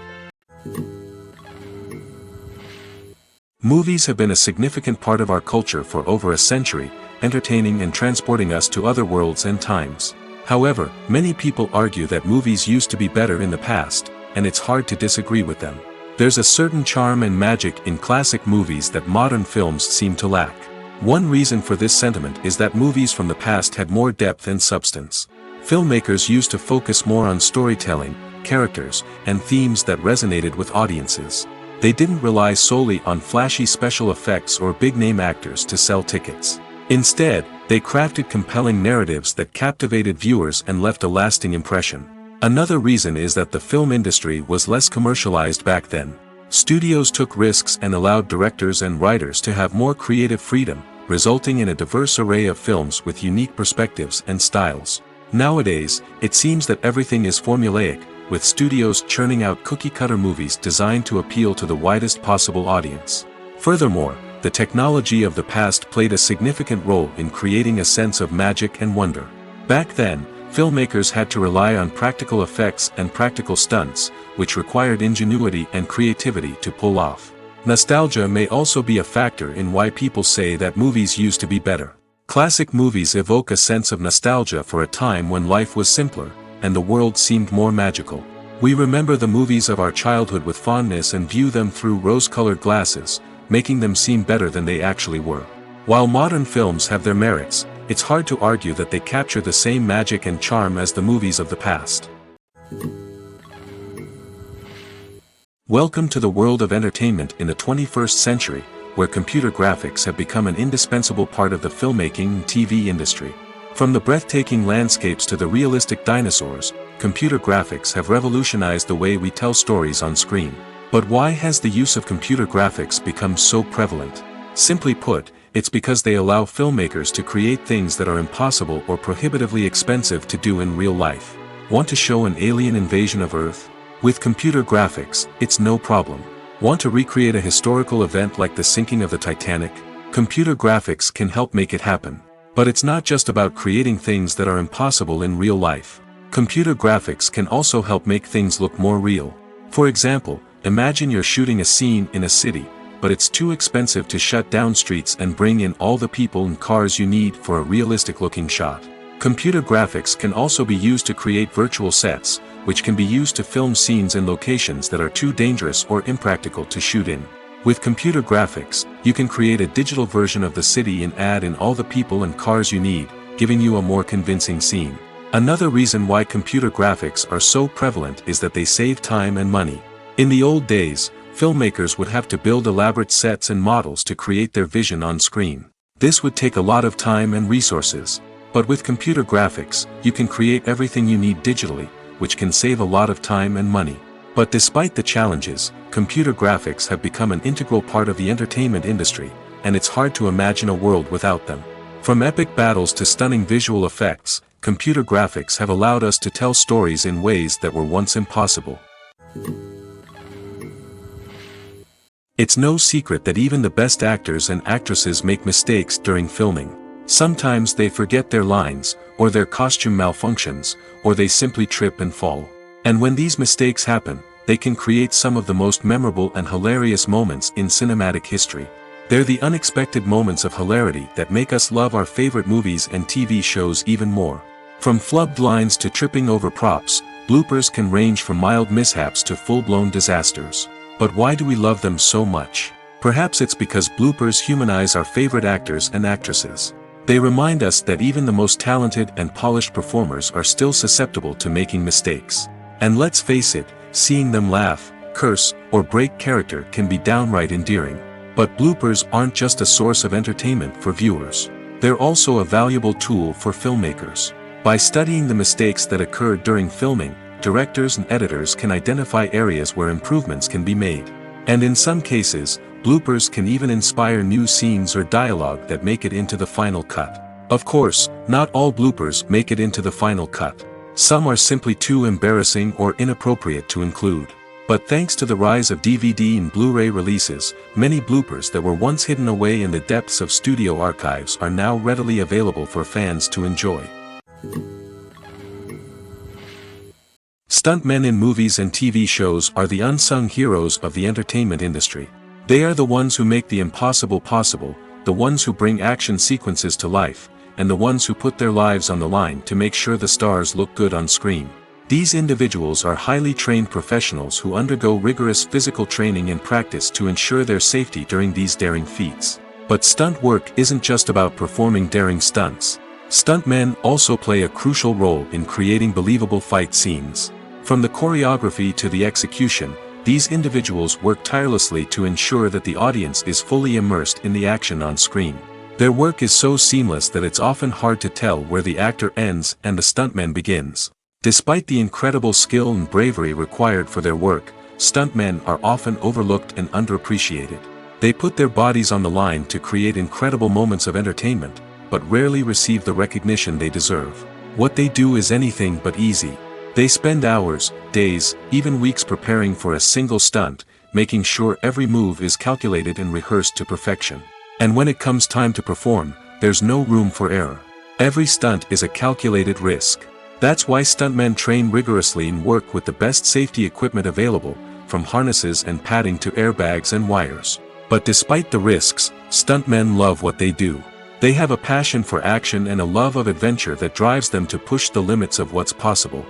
Movies have been a significant part of our culture for over a century, entertaining and transporting us to other worlds and times. However, many people argue that movies used to be better in the past, and it's hard to disagree with them. There's a certain charm and magic in classic movies that modern films seem to lack. One reason for this sentiment is that movies from the past had more depth and substance. Filmmakers used to focus more on storytelling, characters, and themes that resonated with audiences. They didn't rely solely on flashy special effects or big-name actors to sell tickets. Instead, they crafted compelling narratives that captivated viewers and left a lasting impression. Another reason is that the film industry was less commercialized back then. Studios took risks and allowed directors and writers to have more creative freedom, resulting in a diverse array of films with unique perspectives and styles. Nowadays, it seems that everything is formulaic, with studios churning out cookie-cutter movies designed to appeal to the widest possible audience. Furthermore, the technology of the past played a significant role in creating a sense of magic and wonder. Back then, filmmakers had to rely on practical effects and practical stunts, which required ingenuity and creativity to pull off. Nostalgia may also be a factor in why people say that movies used to be better. Classic movies evoke a sense of nostalgia for a time when life was simpler, and the world seemed more magical. We remember the movies of our childhood with fondness and view them through rose-colored glasses, making them seem better than they actually were. While modern films have their merits, it's hard to argue that they capture the same magic and charm as the movies of the past. Welcome to the world of entertainment in the 21st century, where computer graphics have become an indispensable part of the filmmaking and TV industry. From the breathtaking landscapes to the realistic dinosaurs, computer graphics have revolutionized the way we tell stories on screen. But why has the use of computer graphics become so prevalent? Simply put, it's because they allow filmmakers to create things that are impossible or prohibitively expensive to do in real life. Want to show an alien invasion of Earth? With computer graphics, it's no problem. Want to recreate a historical event like the sinking of the Titanic? Computer graphics can help make it happen. But it's not just about creating things that are impossible in real life. Computer graphics can also help make things look more real. For example, imagine you're shooting a scene in a city, but it's too expensive to shut down streets and bring in all the people and cars you need for a realistic-looking shot. Computer graphics can also be used to create virtual sets, which can be used to film scenes in locations that are too dangerous or impractical to shoot in. With computer graphics, you can create a digital version of the city and add in all the people and cars you need, giving you a more convincing scene. Another reason why computer graphics are so prevalent is that they save time and money. In the old days, filmmakers would have to build elaborate sets and models to create their vision on screen. This would take a lot of time and resources. But with computer graphics, you can create everything you need digitally, which can save a lot of time and money. But despite the challenges, computer graphics have become an integral part of the entertainment industry, and it's hard to imagine a world without them. From epic battles to stunning visual effects, computer graphics have allowed us to tell stories in ways that were once impossible. It's no secret that even the best actors and actresses make mistakes during filming. Sometimes they forget their lines, or their costume malfunctions, or they simply trip and fall. And when these mistakes happen, they can create some of the most memorable and hilarious moments in cinematic history. They're the unexpected moments of hilarity that make us love our favorite movies and TV shows even more. From flubbed lines to tripping over props, bloopers can range from mild mishaps to full-blown disasters. But why do we love them so much? Perhaps it's because bloopers humanize our favorite actors and actresses. They remind us that even the most talented and polished performers are still susceptible to making mistakes. And let's face it, seeing them laugh, curse, or break character can be downright endearing. But bloopers aren't just a source of entertainment for viewers. They're also a valuable tool for filmmakers. By studying the mistakes that occurred during filming, directors and editors can identify areas where improvements can be made. And in some cases, bloopers can even inspire new scenes or dialogue that make it into the final cut. Of course, not all bloopers make it into the final cut. Some are simply too embarrassing or inappropriate to include. But thanks to the rise of DVD and Blu-ray releases, many bloopers that were once hidden away in the depths of studio archives are now readily available for fans to enjoy. Stuntmen in movies and TV shows are the unsung heroes of the entertainment industry. They are the ones who make the impossible possible, the ones who bring action sequences to life, and the ones who put their lives on the line to make sure the stars look good on screen. These individuals are highly trained professionals who undergo rigorous physical training and practice to ensure their safety during these daring feats. But stunt work isn't just about performing daring stunts. Stuntmen also play a crucial role in creating believable fight scenes. From the choreography to the execution, these individuals work tirelessly to ensure that the audience is fully immersed in the action on screen. Their work is so seamless that it's often hard to tell where the actor ends and the stuntman begins. Despite the incredible skill and bravery required for their work, stuntmen are often overlooked and underappreciated. They put their bodies on the line to create incredible moments of entertainment, but rarely receive the recognition they deserve. What they do is anything but easy. They spend hours, days, even weeks preparing for a single stunt, making sure every move is calculated and rehearsed to perfection. And when it comes time to perform, there's no room for error. Every stunt is a calculated risk. That's why stuntmen train rigorously and work with the best safety equipment available, from harnesses and padding to airbags and wires. But despite the risks, stuntmen love what they do. They have a passion for action and a love of adventure that drives them to push the limits of what's possible.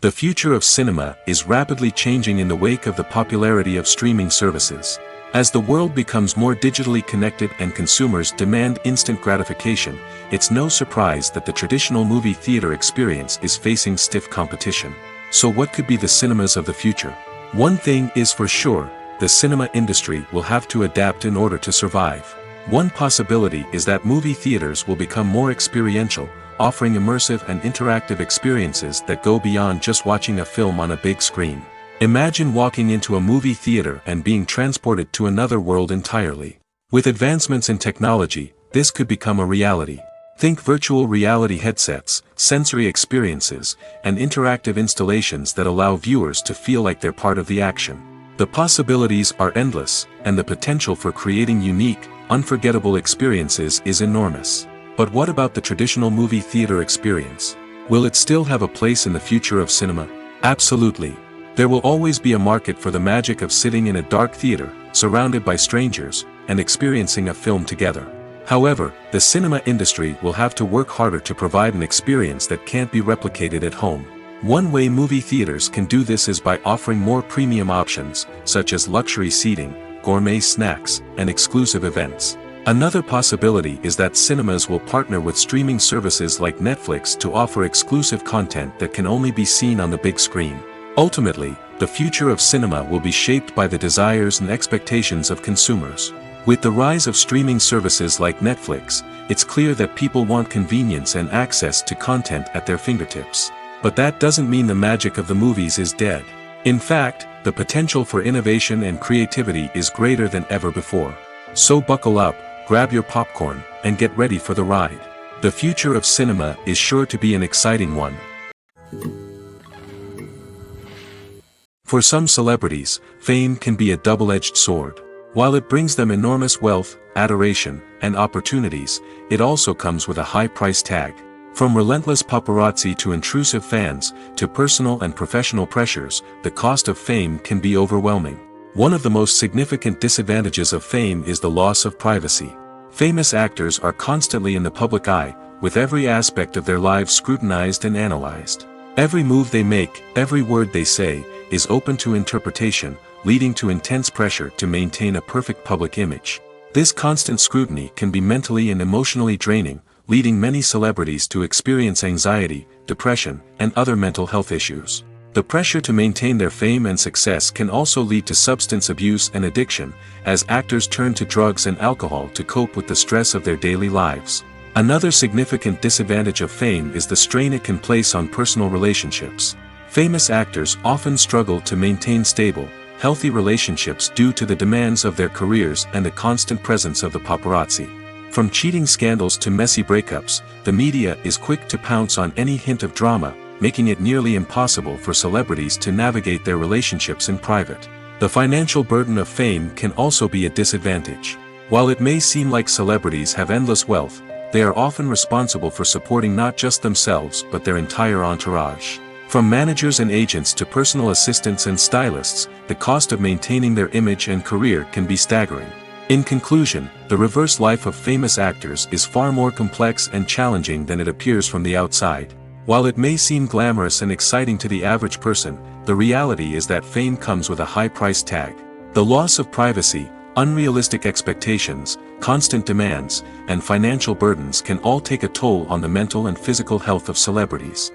The future of cinema is rapidly changing in the wake of the popularity of streaming services. As the world becomes more digitally connected and consumers demand instant gratification, it's no surprise that the traditional movie theater experience is facing stiff competition. So what could be the cinemas of the future? One thing is for sure, the cinema industry will have to adapt in order to survive. One possibility is that movie theaters will become more experiential, offering immersive and interactive experiences that go beyond just watching a film on a big screen. Imagine walking into a movie theater and being transported to another world entirely. With advancements in technology, this could become a reality. Think virtual reality headsets, sensory experiences, and interactive installations that allow viewers to feel like they're part of the action. The possibilities are endless, and the potential for creating unique, unforgettable experiences is enormous. But what about the traditional movie theater experience? Will it still have a place in the future of cinema? Absolutely. There will always be a market for the magic of sitting in a dark theater, surrounded by strangers, and experiencing a film together. However, the cinema industry will have to work harder to provide an experience that can't be replicated at home. One way movie theaters can do this is by offering more premium options, such as luxury seating, gourmet snacks, and exclusive events. Another possibility is that cinemas will partner with streaming services like Netflix to offer exclusive content that can only be seen on the big screen. Ultimately, the future of cinema will be shaped by the desires and expectations of consumers. With the rise of streaming services like Netflix, it's clear that people want convenience and access to content at their fingertips. But that doesn't mean the magic of the movies is dead. In fact, the potential for innovation and creativity is greater than ever before. So buckle up, grab your popcorn, and get ready for the ride. The future of cinema is sure to be an exciting one. For some celebrities, fame can be a double-edged sword. While it brings them enormous wealth, adoration, and opportunities, it also comes with a high price tag. From relentless paparazzi to intrusive fans, to personal and professional pressures, the cost of fame can be overwhelming. One of the most significant disadvantages of fame is the loss of privacy. Famous actors are constantly in the public eye, with every aspect of their lives scrutinized and analyzed. Every move they make, every word they say, is open to interpretation, leading to intense pressure to maintain a perfect public image. This constant scrutiny can be mentally and emotionally draining, leading many celebrities to experience anxiety, depression, and other mental health issues. The pressure to maintain their fame and success can also lead to substance abuse and addiction, as actors turn to drugs and alcohol to cope with the stress of their daily lives. Another significant disadvantage of fame is the strain it can place on personal relationships. Famous actors often struggle to maintain stable, healthy relationships due to the demands of their careers and the constant presence of the paparazzi. From cheating scandals to messy breakups, the media is quick to pounce on any hint of drama, making it nearly impossible for celebrities to navigate their relationships in private. The financial burden of fame can also be a disadvantage. While it may seem like celebrities have endless wealth, they are often responsible for supporting not just themselves but their entire entourage. From managers and agents to personal assistants and stylists, the cost of maintaining their image and career can be staggering. In conclusion, the reverse life of famous actors is far more complex and challenging than it appears from the outside. While it may seem glamorous and exciting to the average person, the reality is that fame comes with a high price tag. The loss of privacy, unrealistic expectations, constant demands, and financial burdens can all take a toll on the mental and physical health of celebrities.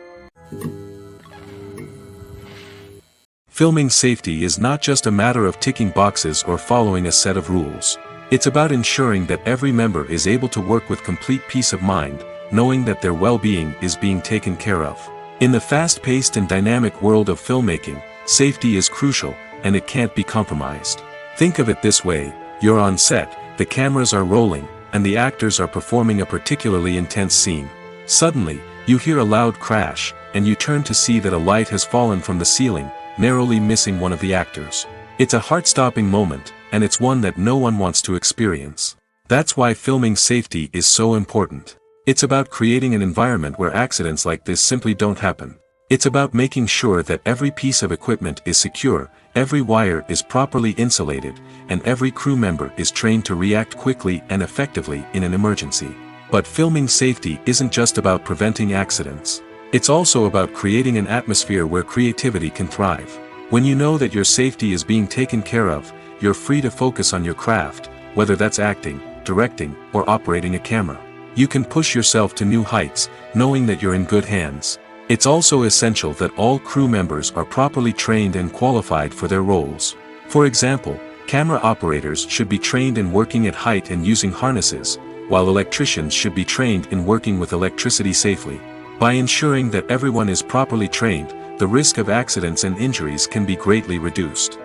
Filming safety is not just a matter of ticking boxes or following a set of rules. It's about ensuring that every member is able to work with complete peace of mind, knowing that their well-being is being taken care of. In the fast-paced and dynamic world of filmmaking, safety is crucial, and it can't be compromised. Think of it this way: you're on set, the cameras are rolling, and the actors are performing a particularly intense scene. Suddenly, you hear a loud crash, and you turn to see that a light has fallen from the ceiling, narrowly missing one of the actors. It's a heart-stopping moment, and it's one that no one wants to experience. That's why filming safety is so important. It's about creating an environment where accidents like this simply don't happen. It's about making sure that every piece of equipment is secure, every wire is properly insulated, and every crew member is trained to react quickly and effectively in an emergency. But filming safety isn't just about preventing accidents. It's also about creating an atmosphere where creativity can thrive. When you know that your safety is being taken care of, you're free to focus on your craft, whether that's acting, directing, or operating a camera. You can push yourself to new heights, knowing that you're in good hands. It's also essential that all crew members are properly trained and qualified for their roles. For example, camera operators should be trained in working at height and using harnesses, while electricians should be trained in working with electricity safely. By ensuring that everyone is properly trained, the risk of accidents and injuries can be greatly reduced.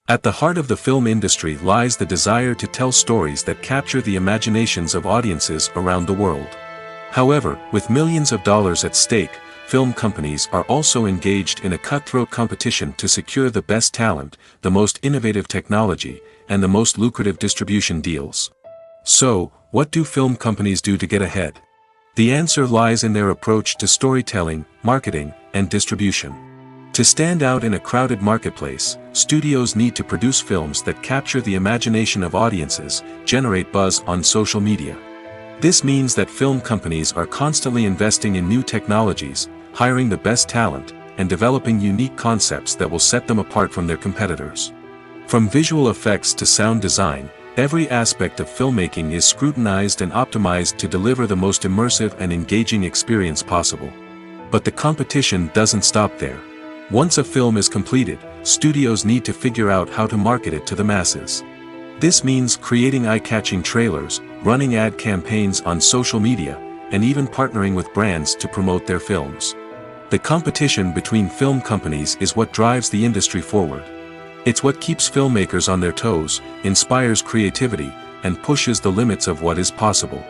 At the heart of the film industry lies the desire to tell stories that capture the imaginations of audiences around the world. However, with millions of dollars at stake, film companies are also engaged in a cutthroat competition to secure the best talent, the most innovative technology, and the most lucrative distribution deals. So, what do film companies do to get ahead? The answer lies in their approach to storytelling, marketing, and distribution. To stand out in a crowded marketplace, studios need to produce films that capture the imagination of audiences, generate buzz on social media. This means that film companies are constantly investing in new technologies, hiring the best talent, and developing unique concepts that will set them apart from their competitors. From visual effects to sound design, every aspect of filmmaking is scrutinized and optimized to deliver the most immersive and engaging experience possible. But the competition doesn't stop there. Once a film is completed, studios need to figure out how to market it to the masses. This means creating eye-catching trailers, running ad campaigns on social media, and even partnering with brands to promote their films. The competition between film companies is what drives the industry forward. It's what keeps filmmakers on their toes, inspires creativity, and pushes the limits of what is possible.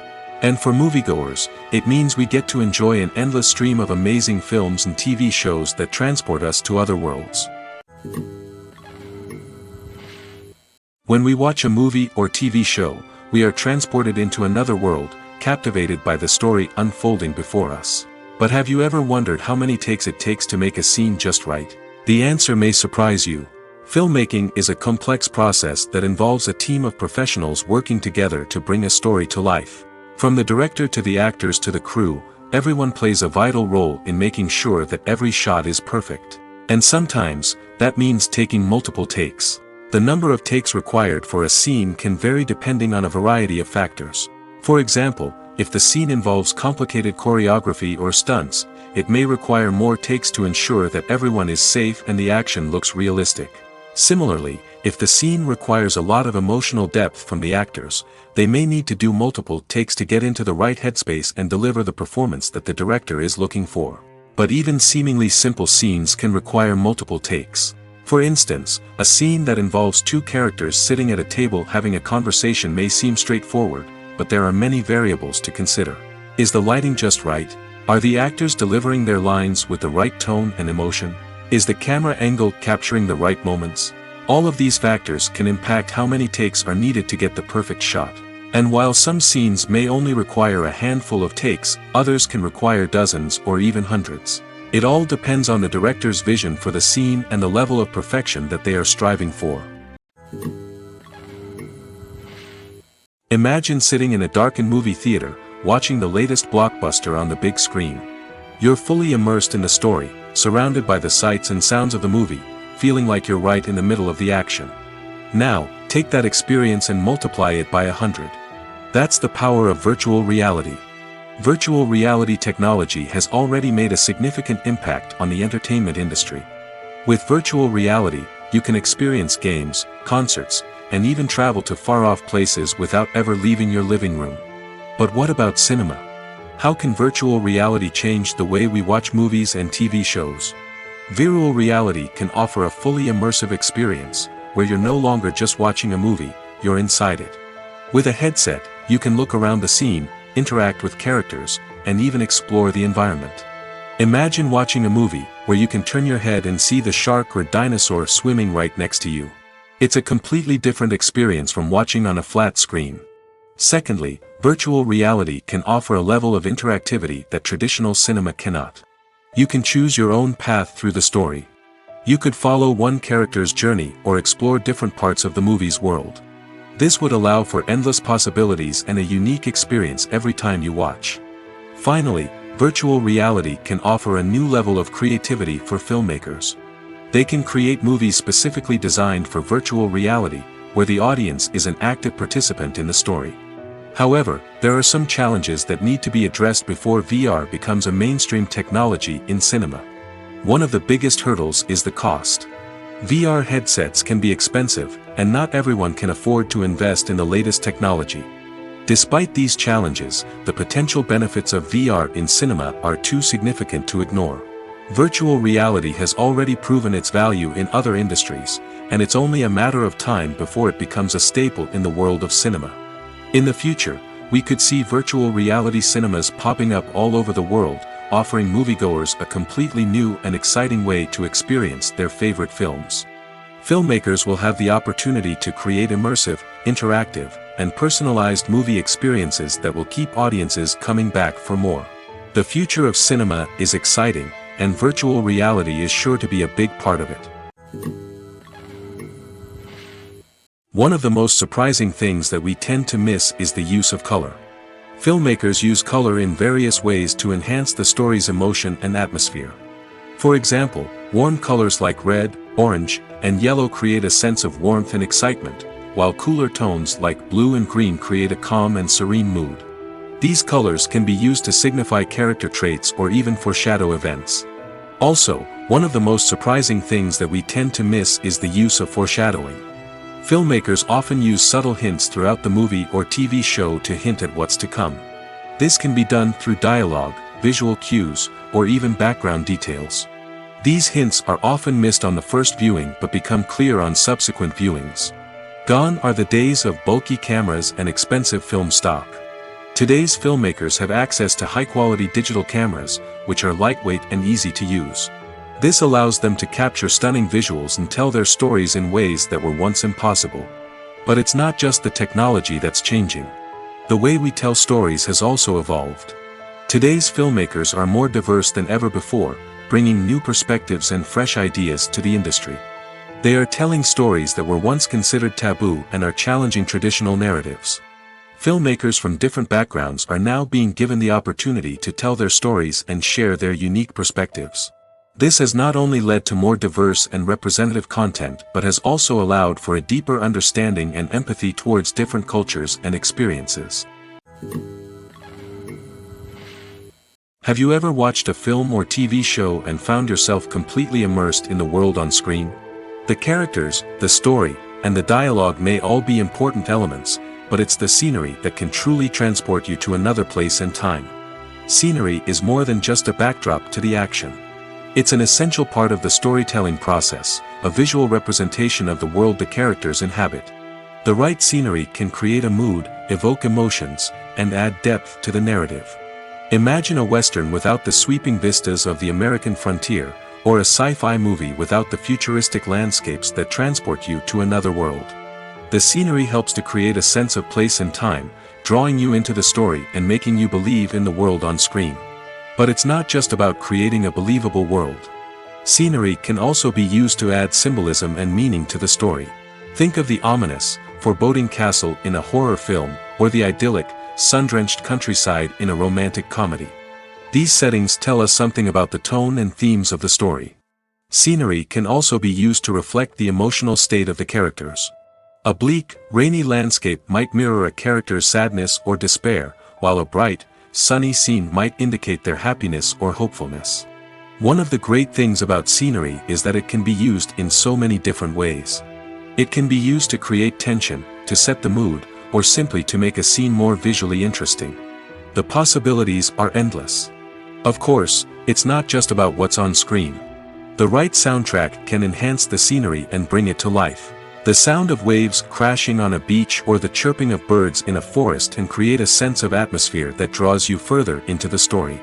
And for moviegoers, it means we get to enjoy an endless stream of amazing films and TV shows that transport us to other worlds. When we watch a movie or TV show, we are transported into another world, captivated by the story unfolding before us. But have you ever wondered how many takes it takes to make a scene just right? The answer may surprise you. Filmmaking is a complex process that involves a team of professionals working together to bring a story to life. From the director to the actors to the crew, everyone plays a vital role in making sure that every shot is perfect. And sometimes, that means taking multiple takes. The number of takes required for a scene can vary depending on a variety of factors. For example, if the scene involves complicated choreography or stunts, it may require more takes to ensure that everyone is safe and the action looks realistic. Similarly, if the scene requires a lot of emotional depth from the actors, they may need to do multiple takes to get into the right headspace and deliver the performance that the director is looking for. But even seemingly simple scenes can require multiple takes. For instance, a scene that involves two characters sitting at a table having a conversation may seem straightforward, but there are many variables to consider. Is the lighting just right? Are the actors delivering their lines with the right tone and emotion? Is the camera angle capturing the right moments? All of these factors can impact how many takes are needed to get the perfect shot. And while some scenes may only require a handful of takes, others can require dozens or even hundreds. It all depends on the director's vision for the scene and the level of perfection that they are striving for. Imagine sitting in a darkened movie theater, watching the latest blockbuster on the big screen. You're fully immersed in the story, surrounded by the sights and sounds of the movie, feeling like you're right in the middle of the action. Now, take that experience and multiply it by 100. That's the power of virtual reality. Virtual reality technology has already made a significant impact on the entertainment industry. With virtual reality, you can experience games, concerts, and even travel to far-off places without ever leaving your living room. But what about cinema? How can virtual reality change the way we watch movies and TV shows? Virtual reality can offer a fully immersive experience, where you're no longer just watching a movie, you're inside it. With a headset, you can look around the scene, interact with characters, and even explore the environment. Imagine watching a movie where you can turn your head and see the shark or dinosaur swimming right next to you. It's a completely different experience from watching on a flat screen. Secondly, virtual reality can offer a level of interactivity that traditional cinema cannot. You can choose your own path through the story. You could follow one character's journey or explore different parts of the movie's world. This would allow for endless possibilities and a unique experience every time you watch. Finally, virtual reality can offer a new level of creativity for filmmakers. They can create movies specifically designed for virtual reality, where the audience is an active participant in the story. However, there are some challenges that need to be addressed before VR becomes a mainstream technology in cinema. One of the biggest hurdles is the cost. VR headsets can be expensive, and not everyone can afford to invest in the latest technology. Despite these challenges, the potential benefits of VR in cinema are too significant to ignore. Virtual reality has already proven its value in other industries, and it's only a matter of time before it becomes a staple in the world of cinema. In the future, we could see virtual reality cinemas popping up all over the world, offering moviegoers a completely new and exciting way to experience their favorite films. Filmmakers will have the opportunity to create immersive, interactive, and personalized movie experiences that will keep audiences coming back for more. The future of cinema is exciting, and virtual reality is sure to be a big part of it. One of the most surprising things that we tend to miss is the use of color. Filmmakers use color in various ways to enhance the story's emotion and atmosphere. For example, warm colors like red, orange, and yellow create a sense of warmth and excitement, while cooler tones like blue and green create a calm and serene mood. These colors can be used to signify character traits or even foreshadow events. Also, one of the most surprising things that we tend to miss is the use of foreshadowing. Filmmakers often use subtle hints throughout the movie or TV show to hint at what's to come. This can be done through dialogue, visual cues, or even background details. These hints are often missed on the first viewing but become clear on subsequent viewings. Gone are the days of bulky cameras and expensive film stock. Today's filmmakers have access to high-quality digital cameras, which are lightweight and easy to use. This allows them to capture stunning visuals and tell their stories in ways that were once impossible. But it's not just the technology that's changing. The way we tell stories has also evolved. Today's filmmakers are more diverse than ever before, bringing new perspectives and fresh ideas to the industry. They are telling stories that were once considered taboo and are challenging traditional narratives. Filmmakers from different backgrounds are now being given the opportunity to tell their stories and share their unique perspectives. This has not only led to more diverse and representative content but has also allowed for a deeper understanding and empathy towards different cultures and experiences. Have you ever watched a film or TV show and found yourself completely immersed in the world on screen? The characters, the story, and the dialogue may all be important elements, but it's the scenery that can truly transport you to another place and time. Scenery is more than just a backdrop to the action. It's an essential part of the storytelling process, a visual representation of the world the characters inhabit. The right scenery can create a mood, evoke emotions, and add depth to the narrative. Imagine a Western without the sweeping vistas of the American frontier, or a sci-fi movie without the futuristic landscapes that transport you to another world. The scenery helps to create a sense of place and time, drawing you into the story and making you believe in the world on screen. But it's not just about creating a believable world. Scenery can also be used to add symbolism and meaning to the story. Think of the ominous, foreboding castle in a horror film, or the idyllic, sun-drenched countryside in a romantic comedy. These settings tell us something about the tone and themes of the story. Scenery can also be used to reflect the emotional state of the characters. A bleak, rainy landscape might mirror a character's sadness or despair, while a bright, sunny scene might indicate their happiness or hopefulness. One of the great things about scenery is that it can be used in so many different ways. It can be used to create tension, to set the mood, or simply to make a scene more visually interesting. The possibilities are endless. Of course, it's not just about what's on screen. The right soundtrack can enhance the scenery and bring it to life. The sound of waves crashing on a beach or the chirping of birds in a forest can create a sense of atmosphere that draws you further into the story.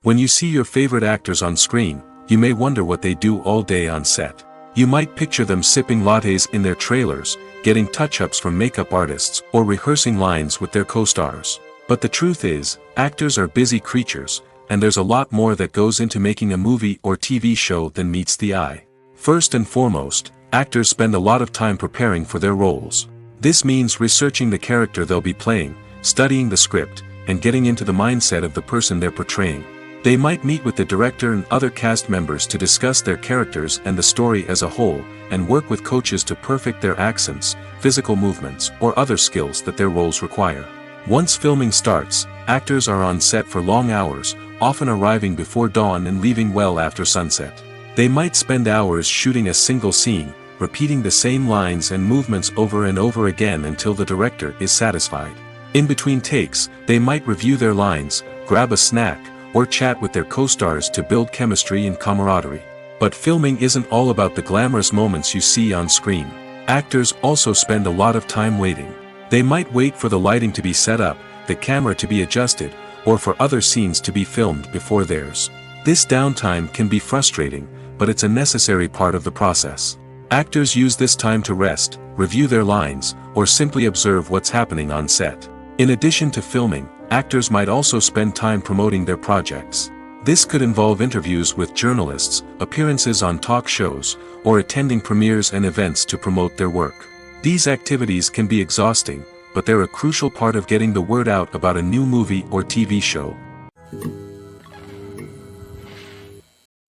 When you see your favorite actors on screen, you may wonder what they do all day on set. You might picture them sipping lattes in their trailers, getting touch-ups from makeup artists, or rehearsing lines with their co-stars. But the truth is, actors are busy creatures, and there's a lot more that goes into making a movie or TV show than meets the eye. First and foremost, actors spend a lot of time preparing for their roles. This means researching the character they'll be playing, studying the script, and getting into the mindset of the person they're portraying. They might meet with the director and other cast members to discuss their characters and the story as a whole, and work with coaches to perfect their accents, physical movements, or other skills that their roles require. Once filming starts, actors are on set for long hours, often arriving before dawn and leaving well after sunset. They might spend hours shooting a single scene, repeating the same lines and movements over and over again until the director is satisfied. In between takes, they might review their lines, grab a snack, or chat with their co-stars to build chemistry and camaraderie. But filming isn't all about the glamorous moments you see on screen. Actors also spend a lot of time waiting. They might wait for the lighting to be set up, the camera to be adjusted, or for other scenes to be filmed before theirs. This downtime can be frustrating, but it's a necessary part of the process. Actors use this time to rest, review their lines, or simply observe what's happening on set. In addition to filming, actors might also spend time promoting their projects. This could involve interviews with journalists, appearances on talk shows, or attending premieres and events to promote their work. These activities can be exhausting, but they're a crucial part of getting the word out about a new movie or TV show.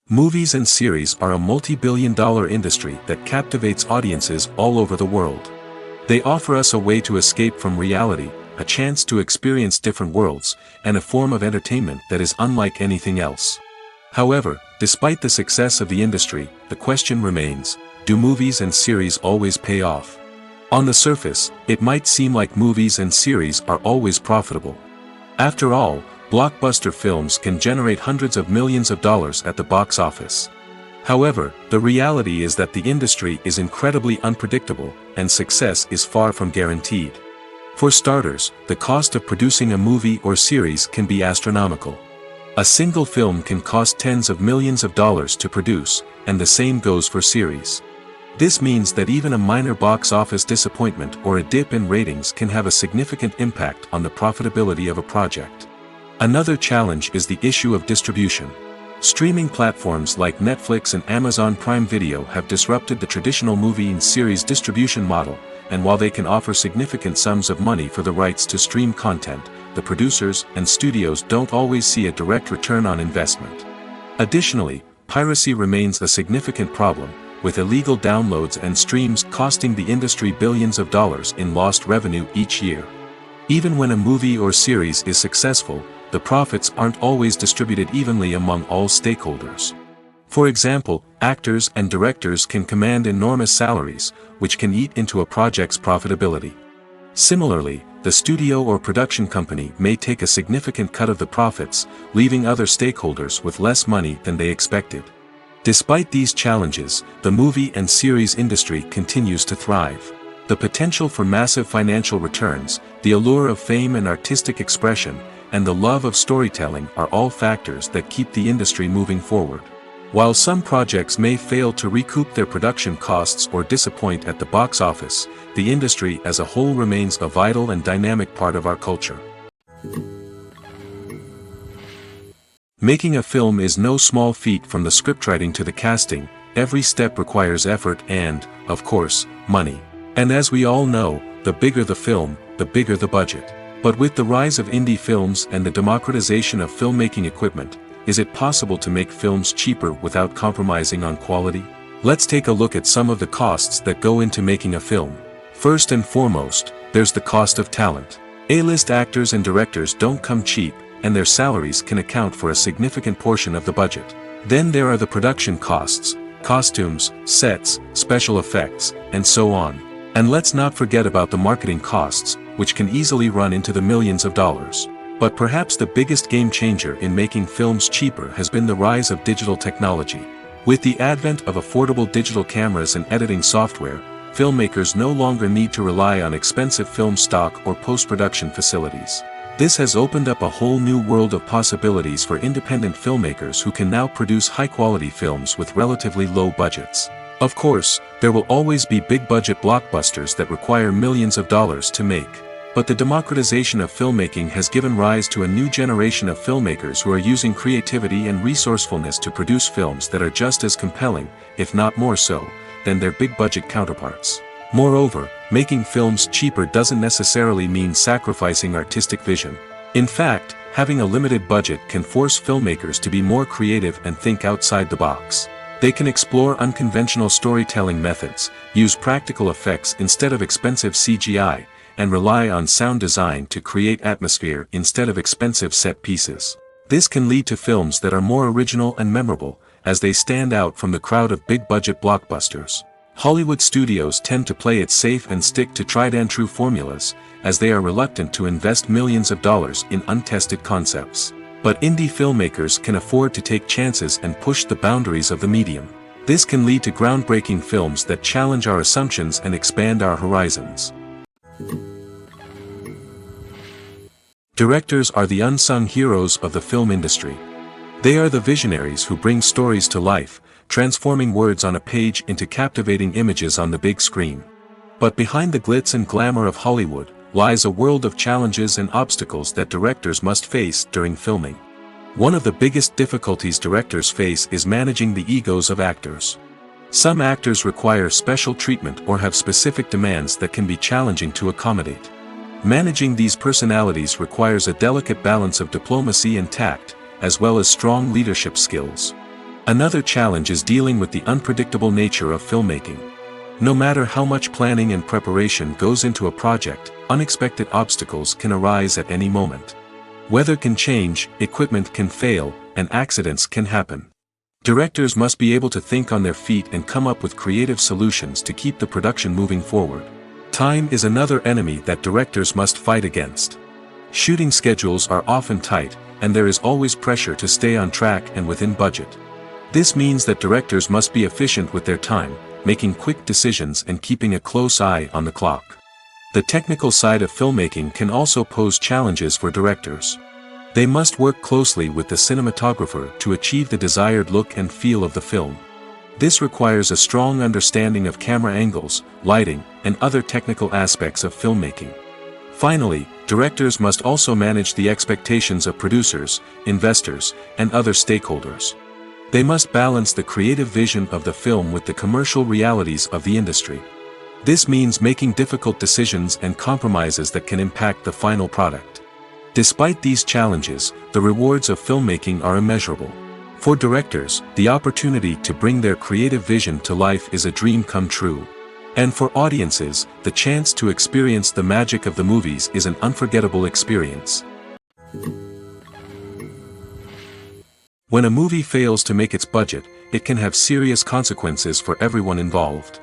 Movies and series are a multi-billion-dollar industry that captivates audiences all over the world. They offer us a way to escape from reality, a chance to experience different worlds, and a form of entertainment that is unlike anything else. However, despite the success of the industry, the question remains, do movies and series always pay off? On the surface, it might seem like movies and series are always profitable. After all, blockbuster films can generate hundreds of millions of dollars at the box office. However, the reality is that the industry is incredibly unpredictable, and success is far from guaranteed. For starters, the cost of producing a movie or series can be astronomical. A single film can cost tens of millions of dollars to produce, and the same goes for series. This means that even a minor box office disappointment or a dip in ratings can have a significant impact on the profitability of a project. Another challenge is the issue of distribution. Streaming platforms like Netflix and Amazon Prime Video have disrupted the traditional movie and series distribution model, and while they can offer significant sums of money for the rights to stream content, the producers and studios don't always see a direct return on investment. Additionally, piracy remains a significant problem, with illegal downloads and streams costing the industry billions of dollars in lost revenue each year. Even when a movie or series is successful, the profits aren't always distributed evenly among all stakeholders. For example, actors and directors can command enormous salaries, which can eat into a project's profitability. Similarly, the studio or production company may take a significant cut of the profits, leaving other stakeholders with less money than they expected. Despite these challenges, the movie and series industry continues to thrive. The potential for massive financial returns, the allure of fame and artistic expression, and the love of storytelling are all factors that keep the industry moving forward. While some projects may fail to recoup their production costs or disappoint at the box office, the industry as a whole remains a vital and dynamic part of our culture. Making a film is no small feat. From the scriptwriting to the casting, every step requires effort and, of course, money. And as we all know, the bigger the film, the bigger the budget. But with the rise of indie films and the democratization of filmmaking equipment, is it possible to make films cheaper without compromising on quality? Let's take a look at some of the costs that go into making a film. First and foremost, there's the cost of talent. A-list actors and directors don't come cheap, and their salaries can account for a significant portion of the budget. Then there are the production costs, costumes, sets, special effects, and so on. And let's not forget about the marketing costs, which can easily run into the millions of dollars. But perhaps the biggest game changer in making films cheaper has been the rise of digital technology. With the advent of affordable digital cameras and editing software, filmmakers no longer need to rely on expensive film stock or post-production facilities. This has opened up a whole new world of possibilities for independent filmmakers who can now produce high-quality films with relatively low budgets. Of course, there will always be big-budget blockbusters that require millions of dollars to make. But the democratization of filmmaking has given rise to a new generation of filmmakers who are using creativity and resourcefulness to produce films that are just as compelling, if not more so, than their big-budget counterparts. Moreover, making films cheaper doesn't necessarily mean sacrificing artistic vision. In fact, having a limited budget can force filmmakers to be more creative and think outside the box. They can explore unconventional storytelling methods, use practical effects instead of expensive CGI, and rely on sound design to create atmosphere instead of expensive set pieces. This can lead to films that are more original and memorable, as they stand out from the crowd of big-budget blockbusters. Hollywood studios tend to play it safe and stick to tried-and-true formulas, as they are reluctant to invest millions of dollars in untested concepts. But indie filmmakers can afford to take chances and push the boundaries of the medium. This can lead to groundbreaking films that challenge our assumptions and expand our horizons. Directors are the unsung heroes of the film industry. They are the visionaries who bring stories to life, transforming words on a page into captivating images on the big screen. But behind the glitz and glamour of Hollywood lies a world of challenges and obstacles that directors must face during filming. One of the biggest difficulties directors face is managing the egos of actors. Some actors require special treatment or have specific demands that can be challenging to accommodate. Managing these personalities requires a delicate balance of diplomacy and tact, as well as strong leadership skills. Another challenge is dealing with the unpredictable nature of filmmaking. No matter how much planning and preparation goes into a project, unexpected obstacles can arise at any moment. Weather can change, equipment can fail, and accidents can happen. Directors must be able to think on their feet and come up with creative solutions to keep the production moving forward. Time is another enemy that directors must fight against. Shooting schedules are often tight, and there is always pressure to stay on track and within budget. This means that directors must be efficient with their time, making quick decisions and keeping a close eye on the clock. The technical side of filmmaking can also pose challenges for directors. They must work closely with the cinematographer to achieve the desired look and feel of the film. This requires a strong understanding of camera angles, lighting, and other technical aspects of filmmaking. Finally, directors must also manage the expectations of producers, investors, and other stakeholders. They must balance the creative vision of the film with the commercial realities of the industry. This means making difficult decisions and compromises that can impact the final product. Despite these challenges, the rewards of filmmaking are immeasurable. For directors, the opportunity to bring their creative vision to life is a dream come true. And for audiences, the chance to experience the magic of the movies is an unforgettable experience. When a movie fails to make its budget, it can have serious consequences for everyone involved.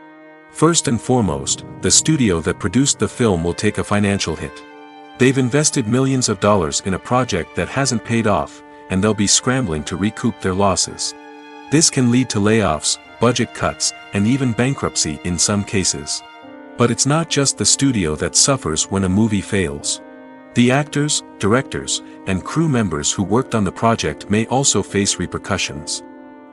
First and foremost, the studio that produced the film will take a financial hit. They've invested millions of dollars in a project that hasn't paid off, and they'll be scrambling to recoup their losses. This can lead to layoffs, budget cuts, and even bankruptcy in some cases. But it's not just the studio that suffers when a movie fails. The actors, directors, and crew members who worked on the project may also face repercussions.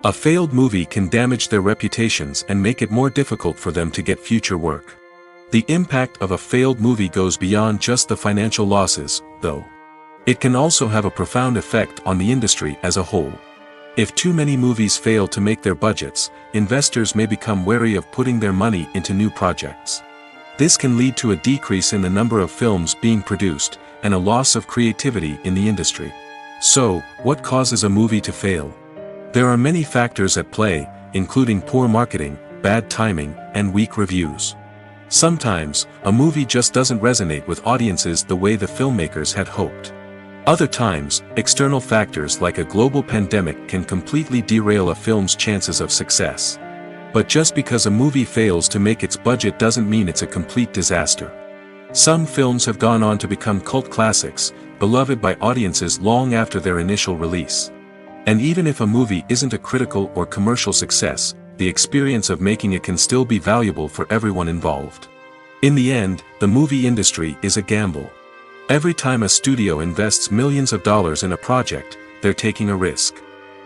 A failed movie can damage their reputations and make it more difficult for them to get future work. The impact of a failed movie goes beyond just the financial losses, though. It can also have a profound effect on the industry as a whole. If too many movies fail to make their budgets, investors may become wary of putting their money into new projects. This can lead to a decrease in the number of films being produced, and a loss of creativity in the industry. So, what causes a movie to fail? There are many factors at play, including poor marketing, bad timing, and weak reviews. Sometimes, a movie just doesn't resonate with audiences the way the filmmakers had hoped. Other times, external factors like a global pandemic can completely derail a film's chances of success. But just because a movie fails to make its budget doesn't mean it's a complete disaster. Some films have gone on to become cult classics, beloved by audiences long after their initial release. And even if a movie isn't a critical or commercial success, the experience of making it can still be valuable for everyone involved. In the end, the movie industry is a gamble. Every time a studio invests millions of dollars in a project, they're taking a risk.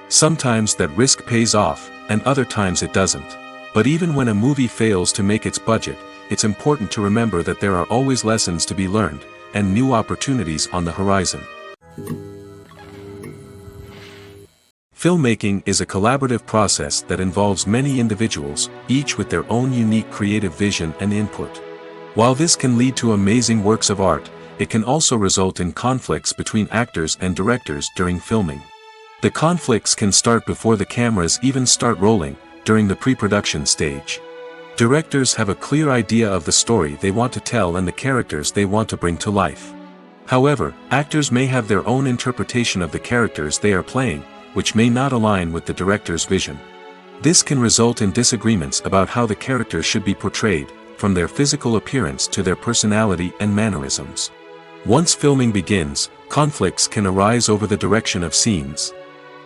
Sometimes that risk pays off, and other times it doesn't. But even when a movie fails to make its budget, it's important to remember that there are always lessons to be learned, and new opportunities on the horizon. Filmmaking is a collaborative process that involves many individuals, each with their own unique creative vision and input. While this can lead to amazing works of art, it can also result in conflicts between actors and directors during filming. The conflicts can start before the cameras even start rolling, during the pre-production stage. Directors have a clear idea of the story they want to tell and the characters they want to bring to life. However, actors may have their own interpretation of the characters they are playing, which may not align with the director's vision. This can result in disagreements about how the characters should be portrayed, from their physical appearance to their personality and mannerisms. Once filming begins, conflicts can arise over the direction of scenes.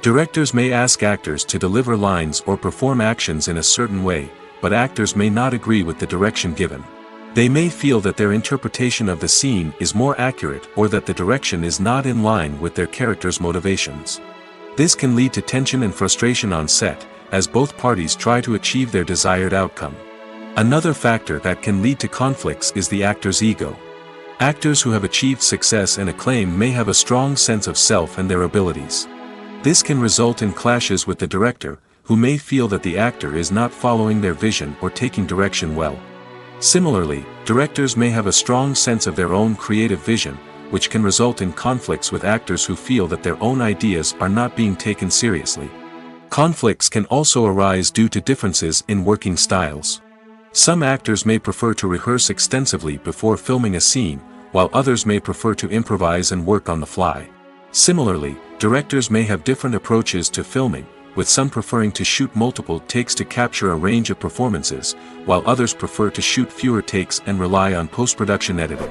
Directors may ask actors to deliver lines or perform actions in a certain way, but actors may not agree with the direction given. They may feel that their interpretation of the scene is more accurate or that the direction is not in line with their character's motivations. This can lead to tension and frustration on set, as both parties try to achieve their desired outcome. Another factor that can lead to conflicts is the actor's ego. Actors who have achieved success and acclaim may have a strong sense of self and their abilities. This can result in clashes with the director, who may feel that the actor is not following their vision or taking direction well. Similarly, directors may have a strong sense of their own creative vision, which can result in conflicts with actors who feel that their own ideas are not being taken seriously. Conflicts can also arise due to differences in working styles. Some actors may prefer to rehearse extensively before filming a scene, while others may prefer to improvise and work on the fly. Similarly, directors may have different approaches to filming, with some preferring to shoot multiple takes to capture a range of performances, while others prefer to shoot fewer takes and rely on post-production editing.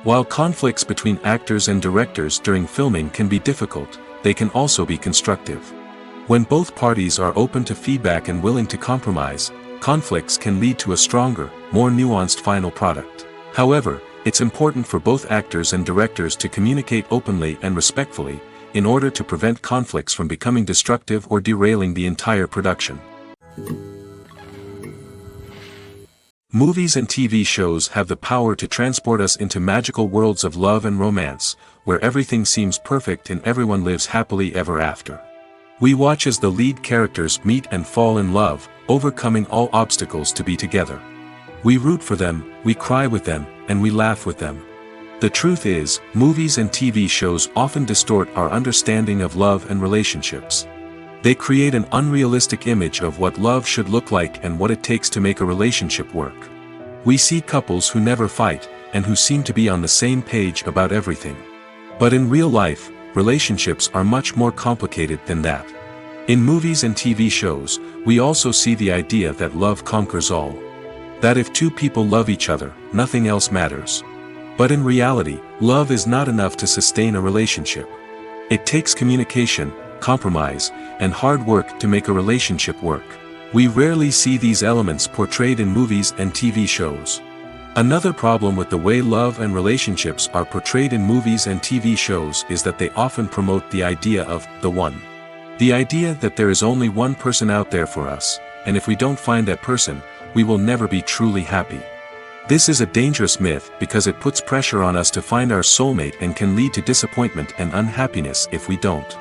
While conflicts between actors and directors during filming can be difficult, they can also be constructive. When both parties are open to feedback and willing to compromise, conflicts can lead to a stronger, more nuanced final product. However, it's important for both actors and directors to communicate openly and respectfully, in order to prevent conflicts from becoming destructive or derailing the entire production. Movies and TV shows have the power to transport us into magical worlds of love and romance, where everything seems perfect and everyone lives happily ever after. We watch as the lead characters meet and fall in love, overcoming all obstacles to be together. We root for them, we cry with them, and we laugh with them. The truth is, movies and TV shows often distort our understanding of love and relationships. They create an unrealistic image of what love should look like and what it takes to make a relationship work. We see couples who never fight, and who seem to be on the same page about everything. But in real life, relationships are much more complicated than that. In movies and TV shows, we also see the idea that love conquers all. That if two people love each other, nothing else matters. But in reality, love is not enough to sustain a relationship. It takes communication, compromise, and hard work to make a relationship work. We rarely see these elements portrayed in movies and TV shows. Another problem with the way love and relationships are portrayed in movies and TV shows is that they often promote the idea of the one. The idea that there is only one person out there for us, and if we don't find that person, we will never be truly happy. This is a dangerous myth because it puts pressure on us to find our soulmate and can lead to disappointment and unhappiness if we don't.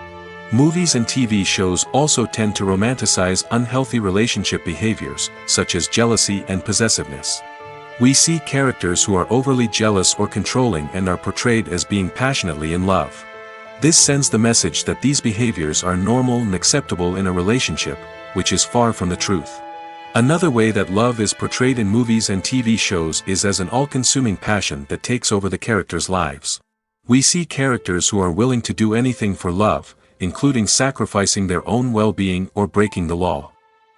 Movies and TV shows also tend to romanticize unhealthy relationship behaviors, such as jealousy and possessiveness. We see characters who are overly jealous or controlling and are portrayed as being passionately in love. This sends the message that these behaviors are normal and acceptable in a relationship, which is far from the truth. Another way that love is portrayed in movies and TV shows is as an all-consuming passion that takes over the characters' lives. We see characters who are willing to do anything for love, including sacrificing their own well-being or breaking the law.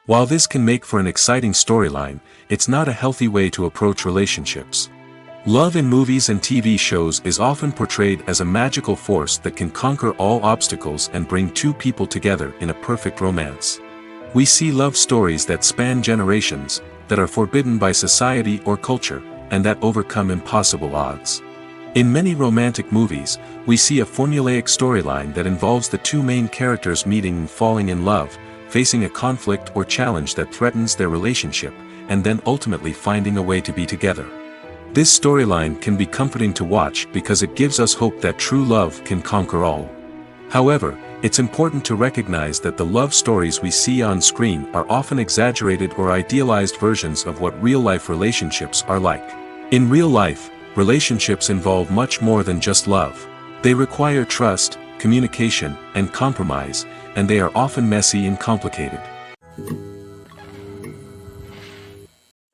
While this can make for an exciting storyline, it's not a healthy way to approach relationships. Love in movies and TV shows is often portrayed as a magical force that can conquer all obstacles and bring two people together in a perfect romance. We see love stories that span generations, that are forbidden by society or culture, and that overcome impossible odds. In many romantic movies, we see a formulaic storyline that involves the two main characters meeting and falling in love, facing a conflict or challenge that threatens their relationship, and then ultimately finding a way to be together. This storyline can be comforting to watch because it gives us hope that true love can conquer all. However, it's important to recognize that the love stories we see on screen are often exaggerated or idealized versions of what real-life relationships are like. In real life, relationships involve much more than just love. They require trust, communication, and compromise, and they are often messy and complicated.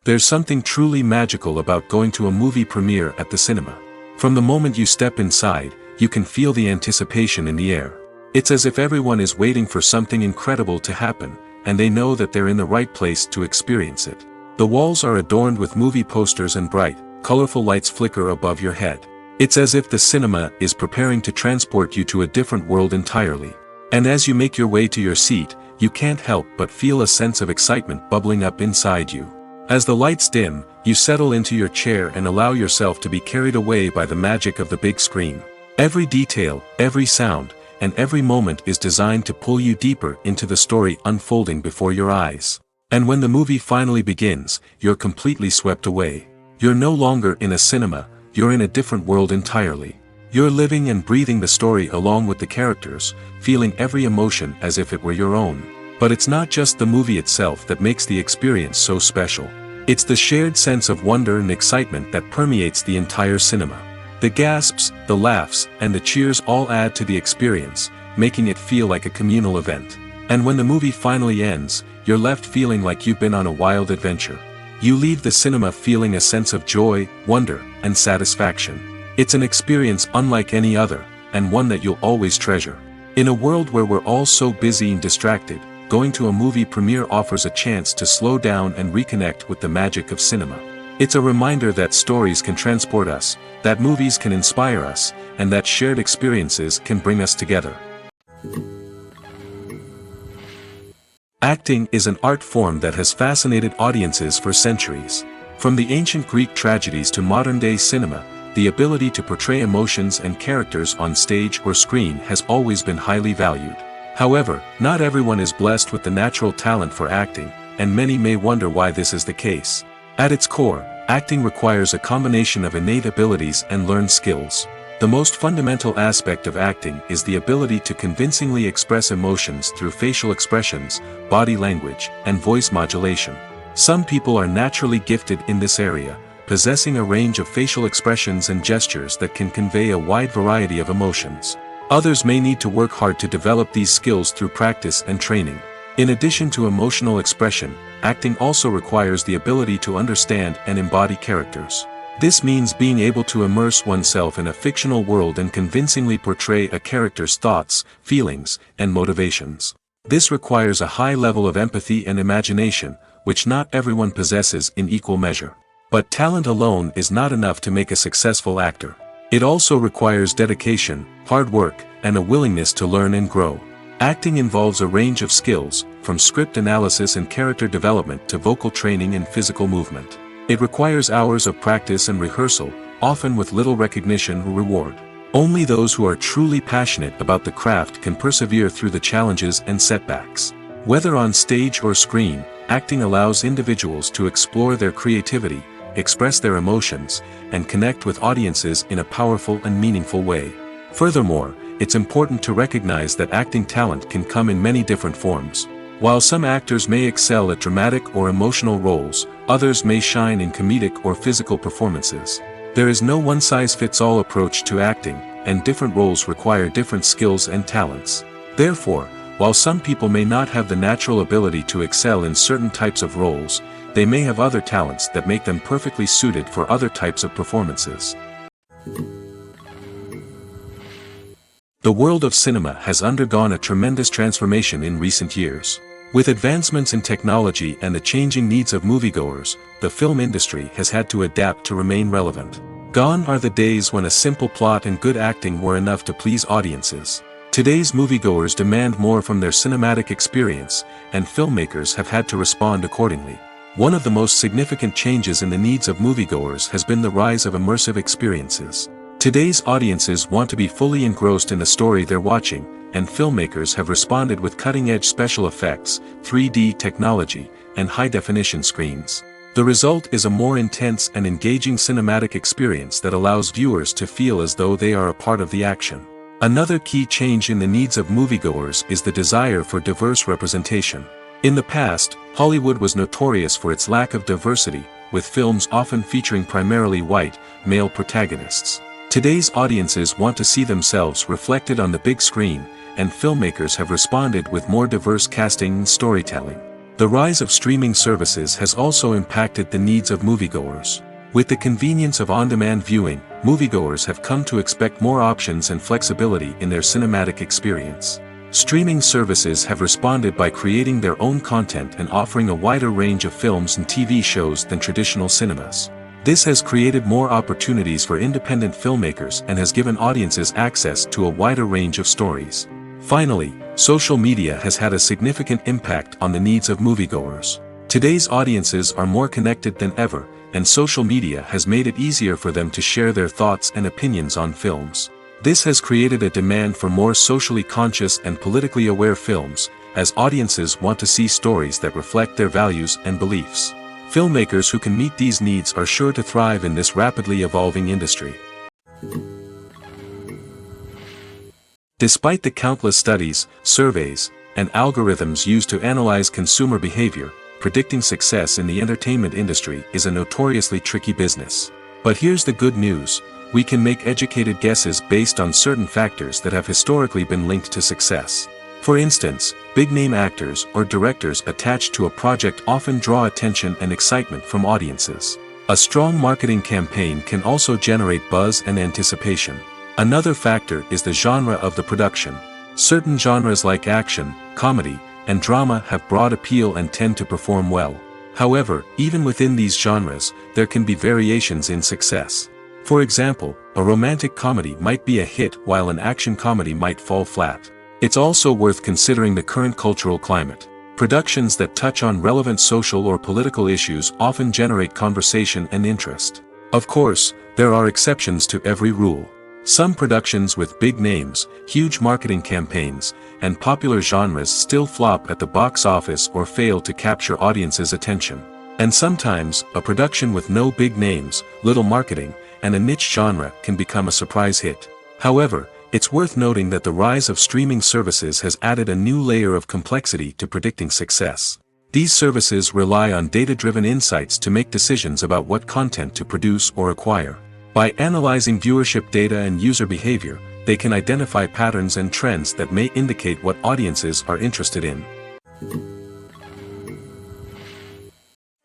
There's something truly magical about going to a movie premiere at the cinema. From the moment you step inside, you can feel the anticipation in the air. It's as if everyone is waiting for something incredible to happen, and they know that they're in the right place to experience it. The walls are adorned with movie posters and bright, colorful lights flicker above your head. It's as if the cinema is preparing to transport you to a different world entirely. And as you make your way to your seat, you can't help but feel a sense of excitement bubbling up inside you. As the lights dim, you settle into your chair and allow yourself to be carried away by the magic of the big screen. Every detail, every sound, and every moment is designed to pull you deeper into the story unfolding before your eyes. And when the movie finally begins, you're completely swept away. You're no longer in a cinema, you're in a different world entirely. You're living and breathing the story along with the characters, feeling every emotion as if it were your own. But it's not just the movie itself that makes the experience so special. It's the shared sense of wonder and excitement that permeates the entire cinema. The gasps, the laughs, and the cheers all add to the experience, making it feel like a communal event. And when the movie finally ends, you're left feeling like you've been on a wild adventure. You leave the cinema feeling a sense of joy, wonder, and satisfaction. It's an experience unlike any other, and one that you'll always treasure. In a world where we're all so busy and distracted, going to a movie premiere offers a chance to slow down and reconnect with the magic of cinema. It's a reminder that stories can transport us, that movies can inspire us, and that shared experiences can bring us together. Acting is an art form that has fascinated audiences for centuries. From the ancient Greek tragedies to modern-day cinema, the ability to portray emotions and characters on stage or screen has always been highly valued. However, not everyone is blessed with the natural talent for acting, and many may wonder why this is the case. At its core, acting requires a combination of innate abilities and learned skills. The most fundamental aspect of acting is the ability to convincingly express emotions through facial expressions, body language, and voice modulation. Some people are naturally gifted in this area, possessing a range of facial expressions and gestures that can convey a wide variety of emotions. Others may need to work hard to develop these skills through practice and training. In addition to emotional expression, acting also requires the ability to understand and embody characters. This means being able to immerse oneself in a fictional world and convincingly portray a character's thoughts, feelings, and motivations. This requires a high level of empathy and imagination, which not everyone possesses in equal measure. But talent alone is not enough to make a successful actor. It also requires dedication, hard work, and a willingness to learn and grow. Acting involves a range of skills, from script analysis and character development to vocal training and physical movement. It requires hours of practice and rehearsal, often with little recognition or reward. Only those who are truly passionate about the craft can persevere through the challenges and setbacks. Whether on stage or screen, acting allows individuals to explore their creativity, express their emotions, and connect with audiences in a powerful and meaningful way. Furthermore, it's important to recognize that acting talent can come in many different forms. While some actors may excel at dramatic or emotional roles, others may shine in comedic or physical performances. There is no one-size-fits-all approach to acting, and different roles require different skills and talents. Therefore, while some people may not have the natural ability to excel in certain types of roles, they may have other talents that make them perfectly suited for other types of performances. The world of cinema has undergone a tremendous transformation in recent years. With advancements in technology and the changing needs of moviegoers, the film industry has had to adapt to remain relevant. Gone are the days when a simple plot and good acting were enough to please audiences. Today's moviegoers demand more from their cinematic experience, and filmmakers have had to respond accordingly. One of the most significant changes in the needs of moviegoers has been the rise of immersive experiences. Today's audiences want to be fully engrossed in the story they're watching, and filmmakers have responded with cutting-edge special effects, 3D technology, and high-definition screens. The result is a more intense and engaging cinematic experience that allows viewers to feel as though they are a part of the action. Another key change in the needs of moviegoers is the desire for diverse representation. In the past, Hollywood was notorious for its lack of diversity, with films often featuring primarily white, male protagonists. Today's audiences want to see themselves reflected on the big screen, and filmmakers have responded with more diverse casting and storytelling. The rise of streaming services has also impacted the needs of moviegoers. With the convenience of on-demand viewing, moviegoers have come to expect more options and flexibility in their cinematic experience. Streaming services have responded by creating their own content and offering a wider range of films and TV shows than traditional cinemas. This has created more opportunities for independent filmmakers and has given audiences access to a wider range of stories. Finally, social media has had a significant impact on the needs of moviegoers. Today's audiences are more connected than ever, and social media has made it easier for them to share their thoughts and opinions on films. This has created a demand for more socially conscious and politically aware films, as audiences want to see stories that reflect their values and beliefs. Filmmakers who can meet these needs are sure to thrive in this rapidly evolving industry. Despite the countless studies, surveys, and algorithms used to analyze consumer behavior, predicting success in the entertainment industry is a notoriously tricky business. But here's the good news: we can make educated guesses based on certain factors that have historically been linked to success. For instance, big-name actors or directors attached to a project often draw attention and excitement from audiences. A strong marketing campaign can also generate buzz and anticipation. Another factor is the genre of the production. Certain genres like action, comedy, and drama have broad appeal and tend to perform well. However, even within these genres, there can be variations in success. For example, a romantic comedy might be a hit while an action comedy might fall flat. It's also worth considering the current cultural climate. Productions that touch on relevant social or political issues often generate conversation and interest. Of course, there are exceptions to every rule. Some productions with big names, huge marketing campaigns, and popular genres still flop at the box office or fail to capture audiences' attention. And sometimes, a production with no big names, little marketing, and a niche genre can become a surprise hit. However, it's worth noting that the rise of streaming services has added a new layer of complexity to predicting success. These services rely on data-driven insights to make decisions about what content to produce or acquire. By analyzing viewership data and user behavior, they can identify patterns and trends that may indicate what audiences are interested in.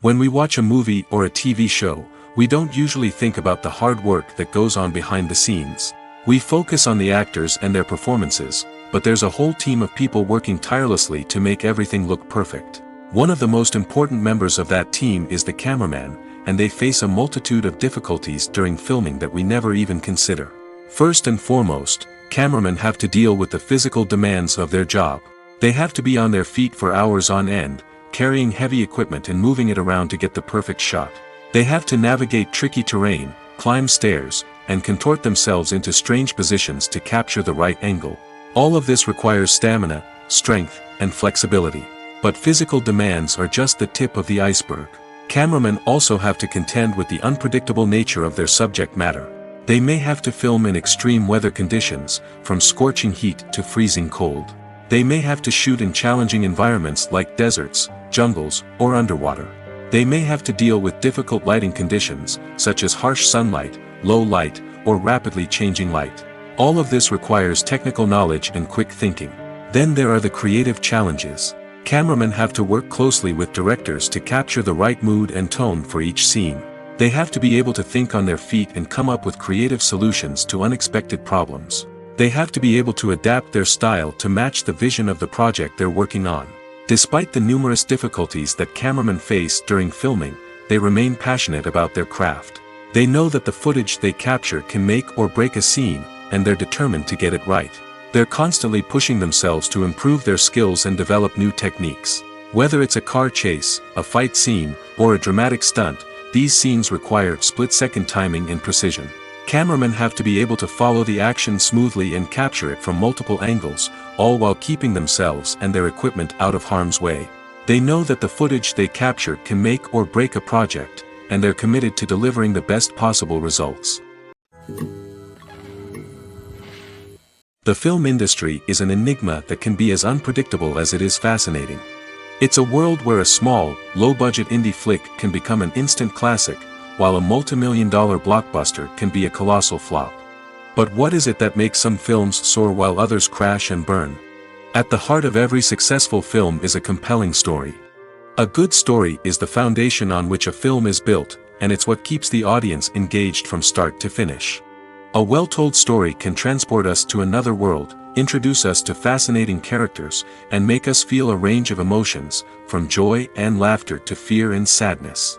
When we watch a movie or a TV show, we don't usually think about the hard work that goes on behind the scenes. We focus on the actors and their performances, but there's a whole team of people working tirelessly to make everything look perfect. One of the most important members of that team is the cameraman, and they face a multitude of difficulties during filming that we never even consider. First and foremost, cameramen have to deal with the physical demands of their job. They have to be on their feet for hours on end, carrying heavy equipment and moving it around to get the perfect shot. They have to navigate tricky terrain, climb stairs, and contort themselves into strange positions to capture the right angle. All of this requires stamina, strength, and flexibility. But physical demands are just the tip of the iceberg. Cameramen also have to contend with the unpredictable nature of their subject matter. They may have to film in extreme weather conditions, from scorching heat to freezing cold. They may have to shoot in challenging environments like deserts, jungles, or underwater. They may have to deal with difficult lighting conditions, such as harsh sunlight, low light, or rapidly changing light. All of this requires technical knowledge and quick thinking. Then there are the creative challenges. Cameramen have to work closely with directors to capture the right mood and tone for each scene. They have to be able to think on their feet and come up with creative solutions to unexpected problems. They have to be able to adapt their style to match the vision of the project they're working on. Despite the numerous difficulties that cameramen face during filming, they remain passionate about their craft. They know that the footage they capture can make or break a scene, and they're determined to get it right. They're constantly pushing themselves to improve their skills and develop new techniques. Whether it's a car chase, a fight scene, or a dramatic stunt, these scenes require split-second timing and precision. Cameramen have to be able to follow the action smoothly and capture it from multiple angles, all while keeping themselves and their equipment out of harm's way. They know that the footage they capture can make or break a project, and they're committed to delivering the best possible results. The film industry is an enigma that can be as unpredictable as it is fascinating. It's a world where a small, low-budget indie flick can become an instant classic, while a multi-million-dollar blockbuster can be a colossal flop. But what is it that makes some films soar while others crash and burn? At the heart of every successful film is a compelling story. A good story is the foundation on which a film is built, and it's what keeps the audience engaged from start to finish. A well-told story can transport us to another world, introduce us to fascinating characters, and make us feel a range of emotions, from joy and laughter to fear and sadness.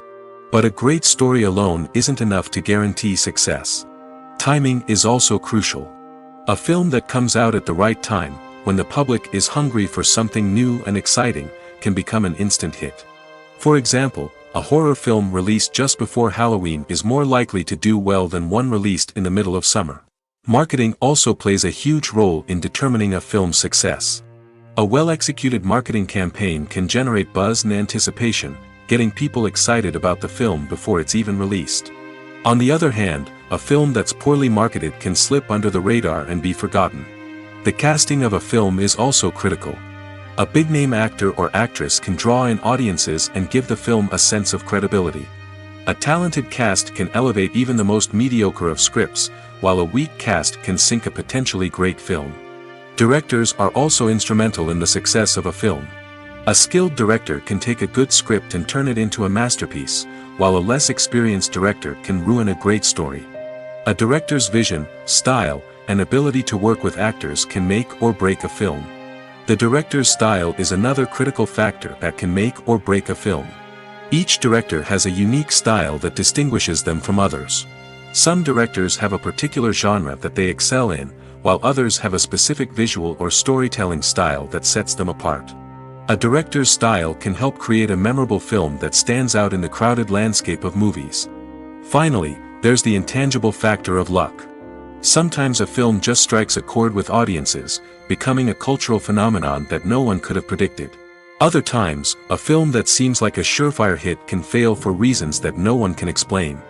But a great story alone isn't enough to guarantee success. Timing is also crucial. A film that comes out at the right time, when the public is hungry for something new and exciting, can become an instant hit. For example, a horror film released just before Halloween is more likely to do well than one released in the middle of summer. Marketing also plays a huge role in determining a film's success. A well-executed marketing campaign can generate buzz and anticipation, getting people excited about the film before it's even released. On the other hand, a film that's poorly marketed can slip under the radar and be forgotten. The casting of a film is also critical. A big-name actor or actress can draw in audiences and give the film a sense of credibility. A talented cast can elevate even the most mediocre of scripts, while a weak cast can sink a potentially great film. Directors are also instrumental in the success of a film. A skilled director can take a good script and turn it into a masterpiece, while a less experienced director can ruin a great story. A director's vision, style, and ability to work with actors can make or break a film. The director's style is another critical factor that can make or break a film. Each director has a unique style that distinguishes them from others. Some directors have a particular genre that they excel in, while others have a specific visual or storytelling style that sets them apart. A director's style can help create a memorable film that stands out in the crowded landscape of movies. Finally, there's the intangible factor of luck. Sometimes a film just strikes a chord with audiences, becoming a cultural phenomenon that no one could have predicted. Other times, a film that seems like a surefire hit can fail for reasons that no one can explain.